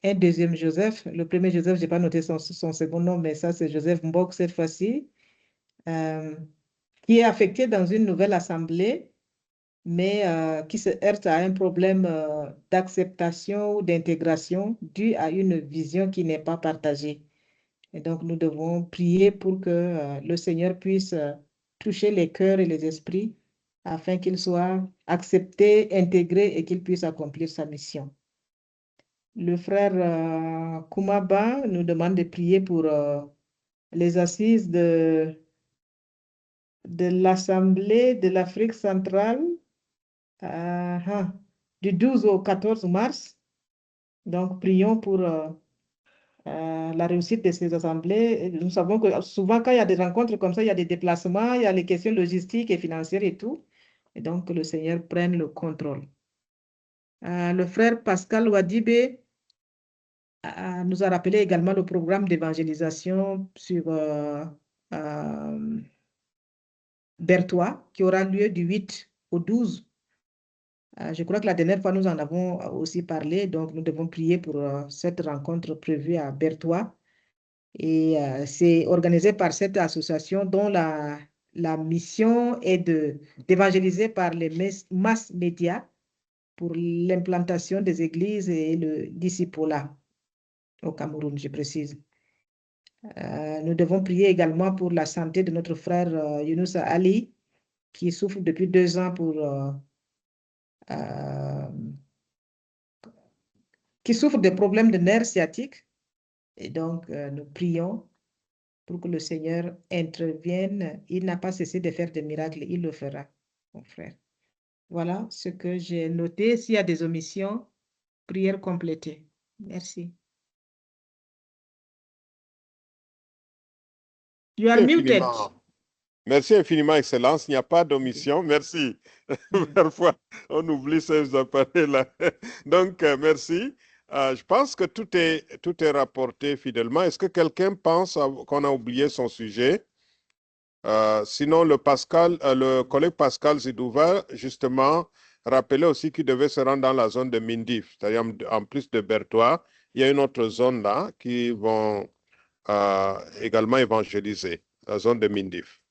Un deuxième Joseph, le premier Joseph, je n'ai pas noté son second nom, mais ça c'est Joseph Mbok cette fois-ci, qui est affecté dans une nouvelle assemblée, mais qui se heurte à un problème d'acceptation ou d'intégration dû à une vision qui n'est pas partagée. Et donc nous devons prier pour que le Seigneur puisse toucher les cœurs et les esprits afin qu'il soit accepté, intégré et qu'il puisse accomplir sa mission. Le frère Koumaba nous demande de prier pour les assises de l'Assemblée de l'Afrique centrale du 12 au 14 mars. Donc, prions pour la réussite de ces assemblées. Nous savons que souvent, quand il y a des rencontres comme ça, il y a des déplacements, il y a les questions logistiques et financières et tout. Et donc, que le Seigneur prenne le contrôle. Le frère Pascal Wadibé nous a rappelé également le programme d'évangélisation sur Berthois, qui aura lieu du 8 au 12 Je crois que la dernière fois, nous en avons aussi parlé, donc nous devons prier pour cette rencontre prévue à Bertois. Et c'est organisé par cette association dont la mission est d'évangéliser par les mass médias pour l'implantation des églises et le discipulat au Cameroun, je précise. Nous devons prier également pour la santé de notre frère Younousa Ali, qui souffre depuis 2 ans qui souffre de problèmes de nerfs sciatiques. Et donc, nous prions pour que le Seigneur intervienne. Il n'a pas cessé de faire des miracles, il le fera, mon frère. Voilà ce que j'ai noté. S'il y a des omissions, prière complétée. Merci. You are muted. Merci infiniment, Excellence. Il n'y a pas d'omission. Merci. Parfois, on oublie ces appareils-là. Donc, merci. Je pense que tout est rapporté fidèlement. Est-ce que quelqu'un pense qu'on a oublié son sujet? Sinon, le collègue Pascal Zidouva, justement, rappelait aussi qu'il devait se rendre dans la zone de Mindif. C'est-à-dire, en plus de Bertois, il y a une autre zone là qui vont également évangéliser, la zone de Mindif.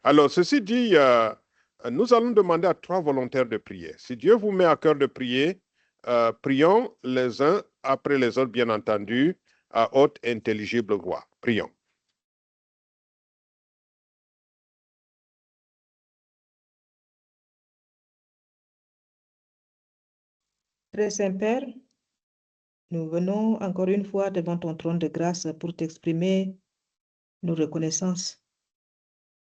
Alors, ceci dit, nous allons demander à 3 volontaires de prier. Si Dieu vous met à cœur de prier, prions les uns après les autres, bien entendu, à haute intelligible voix. Prions. Très Saint-Père, nous venons encore une fois devant ton trône de grâce pour t'exprimer nos reconnaissances.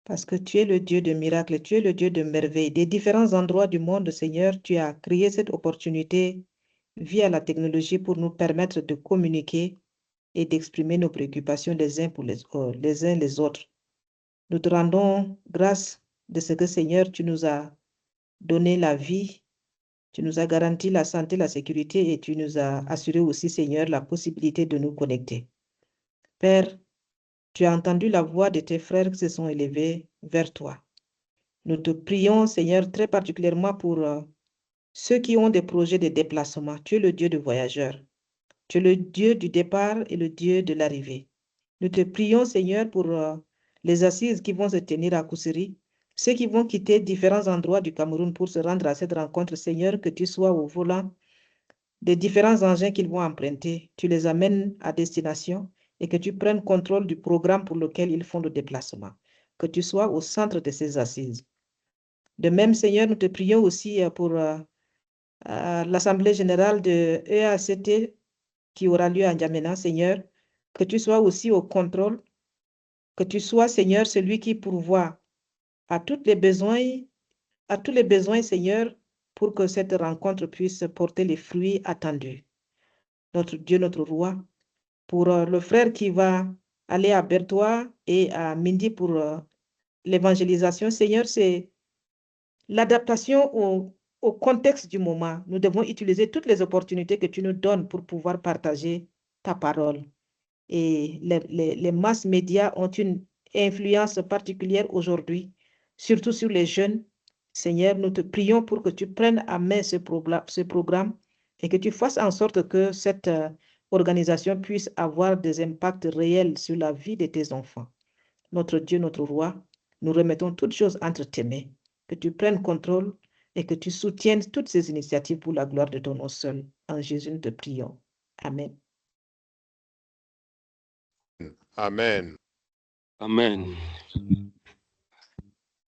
Parce que tu es le Dieu de miracles, tu es le Dieu de merveilles. Des différents endroits du monde, Seigneur, tu as créé cette opportunité via la technologie pour nous permettre de communiquer et d'exprimer nos préoccupations les uns les autres. Nous te rendons grâce de ce que, Seigneur, tu nous as donné la vie, tu nous as garanti la santé, la sécurité et tu nous as assuré aussi, Seigneur, la possibilité de nous connecter. Père, tu as entendu la voix de tes frères qui se sont élevés vers toi. Nous te prions, Seigneur, très particulièrement pour ceux qui ont des projets de déplacement. Tu es le Dieu de voyageurs. Tu es le Dieu du départ et le Dieu de l'arrivée. Nous te prions, Seigneur, pour les assises qui vont se tenir à Koussiri, ceux qui vont quitter différents endroits du Cameroun pour se rendre à cette rencontre, Seigneur, que tu sois au volant des différents engins qu'ils vont emprunter. Tu les amènes à destination et que tu prennes contrôle du programme pour lequel ils font le déplacement. Que tu sois au centre de ces assises. De même, Seigneur, nous te prions aussi pour l'Assemblée générale de EACT qui aura lieu à N'Djamena, Seigneur, que tu sois aussi au contrôle, que tu sois, Seigneur, celui qui pourvoit à tous les besoins, Seigneur, pour que cette rencontre puisse porter les fruits attendus. Notre Dieu, notre Roi, pour le frère qui va aller à Bertois et à Mindi pour l'évangélisation, Seigneur, c'est l'adaptation au contexte du moment. Nous devons utiliser toutes les opportunités que tu nous donnes pour pouvoir partager ta parole. Et les masses médias ont une influence particulière aujourd'hui, surtout sur les jeunes. Seigneur, nous te prions pour que tu prennes à main ce programme et que tu fasses en sorte que cette organisation puisse avoir des impacts réels sur la vie de tes enfants. Notre Dieu, notre Roi, nous remettons toutes choses entre tes mains. Que tu prennes contrôle et que tu soutiennes toutes ces initiatives pour la gloire de ton nom seul. En Jésus, nous te prions. Amen. Amen. Amen.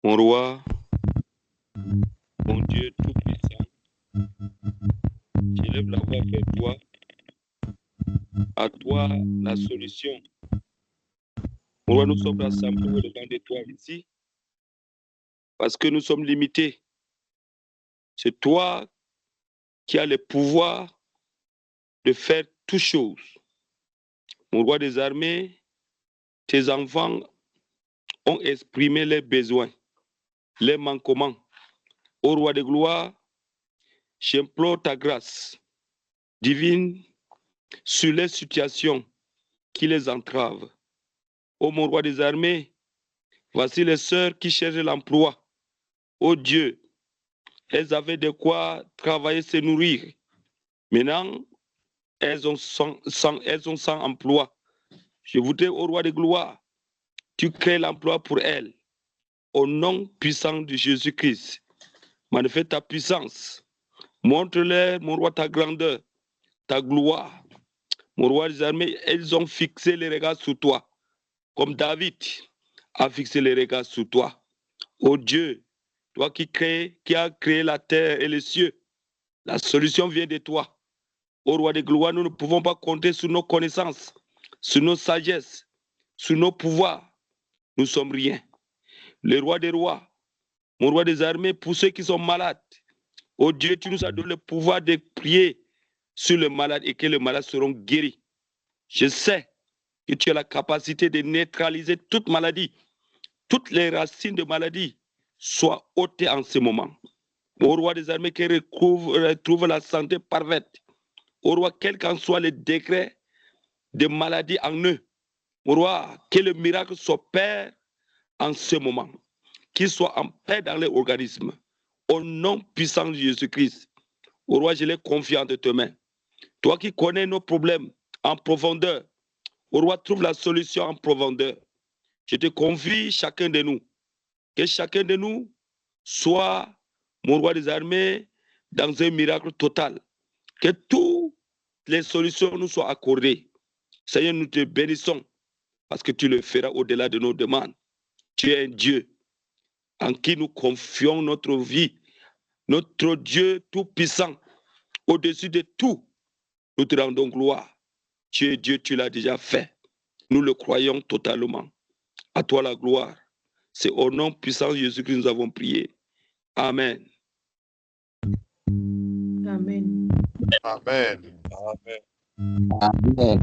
Mon roi, mon Dieu tout-puissant, j'élève la voix vers toi. À toi la solution. Mon roi, nous sommes rassemblés au-devant de toi ici parce que nous sommes limités. C'est toi qui as le pouvoir de faire toutes choses. Mon roi des armées, tes enfants ont exprimé leurs besoins, leurs manquements. Ô roi de gloire, j'implore ta grâce divine sur les situations qui les entravent. Ô mon roi des armées, voici les sœurs qui cherchent l'emploi. Ô Dieu, elles avaient de quoi travailler, se nourrir. Maintenant, elles ont sans emploi. Je voudrais au roi de gloire, tu crées l'emploi pour elles. Au nom puissant de Jésus-Christ, manifeste ta puissance. Montre-leur, mon roi, ta grandeur, ta gloire. Mon roi des armées, elles ont fixé les regards sur toi, comme David a fixé les regards sur toi. Ô Dieu, toi qui as créé la terre et les cieux, la solution vient de toi. Ô roi de gloire, nous ne pouvons pas compter sur nos connaissances, sur nos sagesses, sur nos pouvoirs. Nous sommes rien. Le roi des rois, mon roi des armées, pour ceux qui sont malades, ô Dieu, tu nous as donné le pouvoir de prier sur les malades et que les malades seront guéris. Je sais que tu as la capacité de neutraliser toute maladie, toutes les racines de maladie soient ôtées en ce moment. Au roi des armées, qui retrouve la santé parfaite. Au roi, quel qu'en soit le degré de maladie en eux. Au roi, que le miracle s'opère en ce moment. Qu'il soit en paix dans les organismes. Au nom puissant de Jésus-Christ. Au roi, je les confie entre tes mains. Toi qui connais nos problèmes en profondeur. Au roi, trouve la solution en profondeur. Je te confie chacun de nous. Que chacun de nous soit, mon roi des armées, dans un miracle total. Que toutes les solutions nous soient accordées. Seigneur, nous te bénissons parce que tu le feras au-delà de nos demandes. Tu es un Dieu en qui nous confions notre vie, notre Dieu tout-puissant, au-dessus de tout. Nous te rendons gloire. Tu es Dieu, tu l'as déjà fait. Nous le croyons totalement. À toi la gloire. C'est au nom puissant de Jésus que nous avons prié. Amen. Amen. Amen. Amen. Amen.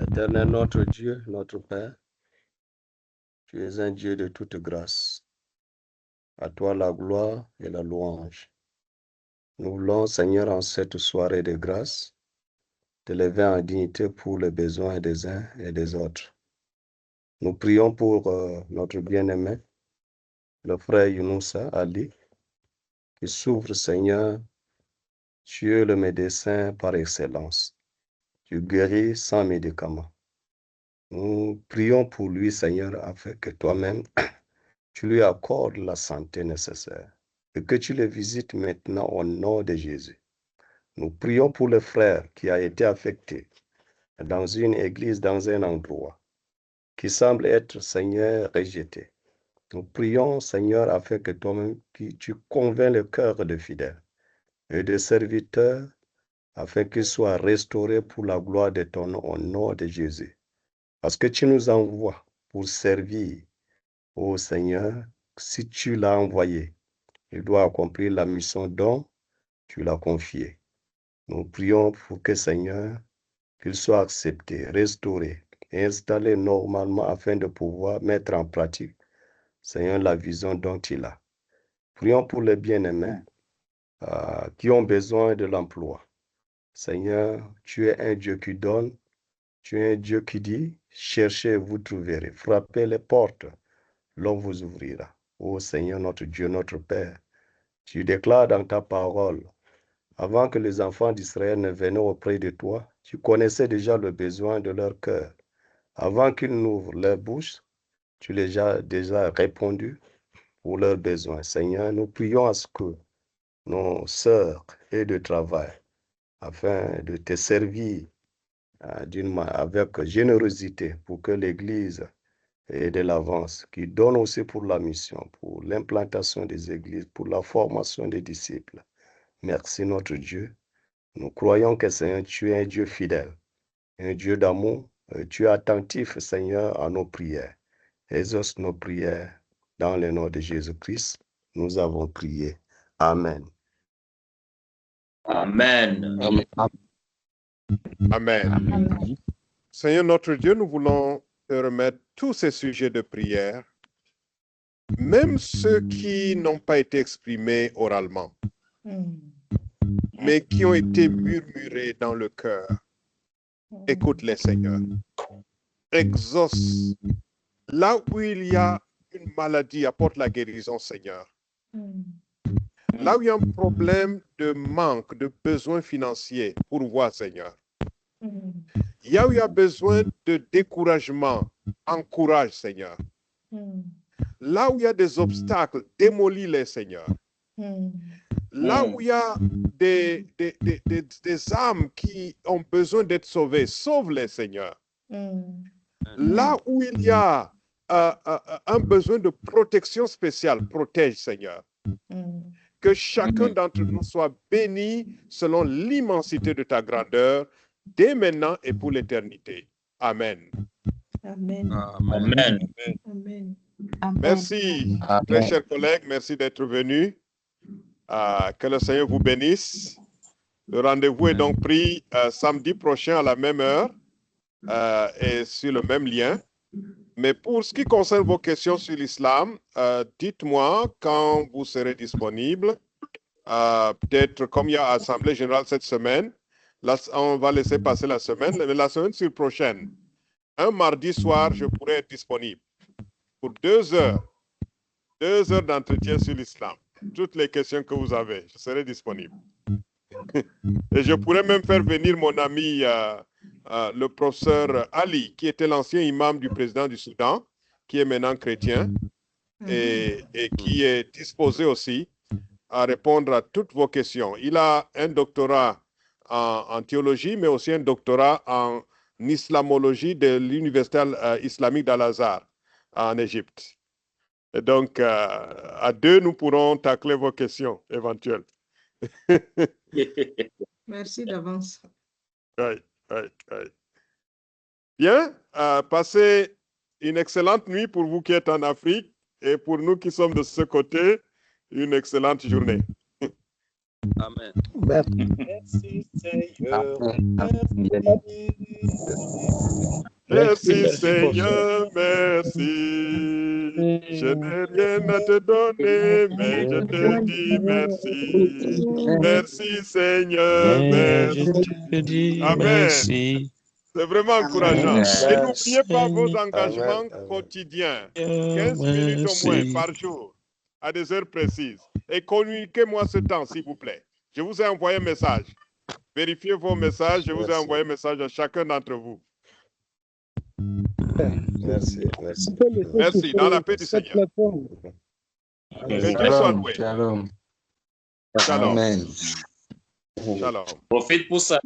Éternel notre Dieu, notre Père, tu es un Dieu de toute grâce. À toi la gloire et la louange. Nous voulons, Seigneur, en cette soirée de grâce, te lever en dignité pour les besoins des uns et des autres. Nous prions pour notre bien-aimé, le frère Younoussa Ali, qui souffre, Seigneur. Tu es le médecin par excellence. Tu guéris sans médicaments. Nous prions pour lui, Seigneur, afin que toi-même, tu lui accordes la santé nécessaire et que tu le visites maintenant au nom de Jésus. Nous prions pour le frère qui a été affecté dans une église, dans un endroit qui semble être, Seigneur, rejeté. Nous prions, Seigneur, afin que toi-même, tu convaincs le cœur de fidèles et de serviteurs, afin qu'ils soient restaurés pour la gloire de ton nom, au nom de Jésus. Parce que tu nous envoies pour servir, ô Seigneur, si tu l'as envoyé, il doit accomplir la mission dont tu l'as confiée. Nous prions pour que, Seigneur, qu'il soit accepté, restauré et installé normalement afin de pouvoir mettre en pratique, Seigneur, la vision dont il a. Prions pour les bien-aimés qui ont besoin de l'emploi. Seigneur, tu es un Dieu qui donne, tu es un Dieu qui dit, cherchez, vous trouverez, frappez les portes, l'on vous ouvrira. Ô Seigneur, notre Dieu, notre Père, tu déclares dans ta parole, avant que les enfants d'Israël ne venaient auprès de toi, tu connaissais déjà le besoin de leur cœur. Avant qu'ils n'ouvrent leur bouche, tu les as déjà répondu pour leurs besoins. Seigneur, nous prions à ce que nos sœurs aient de travail afin de te servir avec générosité pour que l'Église ait de l'avance, qui donne aussi pour la mission, pour l'implantation des églises, pour la formation des disciples. Merci notre Dieu. Nous croyons que Seigneur, tu es un Dieu fidèle, un Dieu d'amour. Tu es attentif, Seigneur, à nos prières. Exauce nos prières dans le nom de Jésus-Christ. Nous avons prié. Amen. Amen. Amen. Amen. Amen. Seigneur notre Dieu, nous voulons te remettre tous ces sujets de prière même ceux qui n'ont pas été exprimés oralement, mais qui ont été murmurés dans le cœur. Écoute-les, Seigneur. Exauce. Là où il y a une maladie, apporte la guérison, Seigneur. Là où il y a un problème de manque, de besoin financier, pourvois, Seigneur. Là où il y a besoin de découragement, encourage, Seigneur. Là où il y a des obstacles, démolis-les, Seigneur. Là où il y a des âmes qui ont besoin d'être sauvées, sauve-les, Seigneur. Là où il y a un besoin de protection spéciale, protège, Seigneur. Que chacun d'entre nous soit béni selon l'immensité de ta grandeur, dès maintenant et pour l'éternité. Amen. Amen. Amen. Amen. Merci, Amen. très chers collègues, merci d'être venus. Que le Seigneur vous bénisse. Le rendez-vous est donc pris samedi prochain à la même heure et sur le même lien. Mais pour ce qui concerne vos questions sur l'islam, dites-moi quand vous serez disponible. Peut-être comme il y a Assemblée Générale cette semaine, là, on va laisser passer la semaine, mais la semaine sur prochaine, un mardi soir, je pourrai être disponible pour 2 heures. 2 heures d'entretien sur l'islam. Toutes les questions que vous avez, je serai disponible. Et je pourrais même faire venir mon ami, le professeur Ali, qui était l'ancien imam du président du Soudan, qui est maintenant chrétien, et qui est disposé aussi à répondre à toutes vos questions. Il a un doctorat en théologie, mais aussi un doctorat en islamologie de l'université islamique d'Al-Azhar en Égypte. Et donc, à 2, nous pourrons tacler vos questions éventuelles. Merci d'avance. Oui. Bien, passez une excellente nuit pour vous qui êtes en Afrique et pour nous qui sommes de ce côté, une excellente journée. Amen. Merci Seigneur. Merci Seigneur, merci. Je n'ai rien à te donner, mais je te dis merci. Merci Seigneur, merci. Amen. C'est vraiment encourageant. Et n'oubliez pas vos engagements quotidiens. 15 minutes au moins par jour, à des heures précises. Et communiquez-moi ce temps, s'il vous plaît. Je vous ai envoyé un message. Vérifiez vos messages. Je vous ai envoyé un message à chacun d'entre vous. Merci. Merci. Dans la paix du Seigneur. Que Dieu soit loué. Shalom. Shalom. Amen. Shalom. Profite pour ça.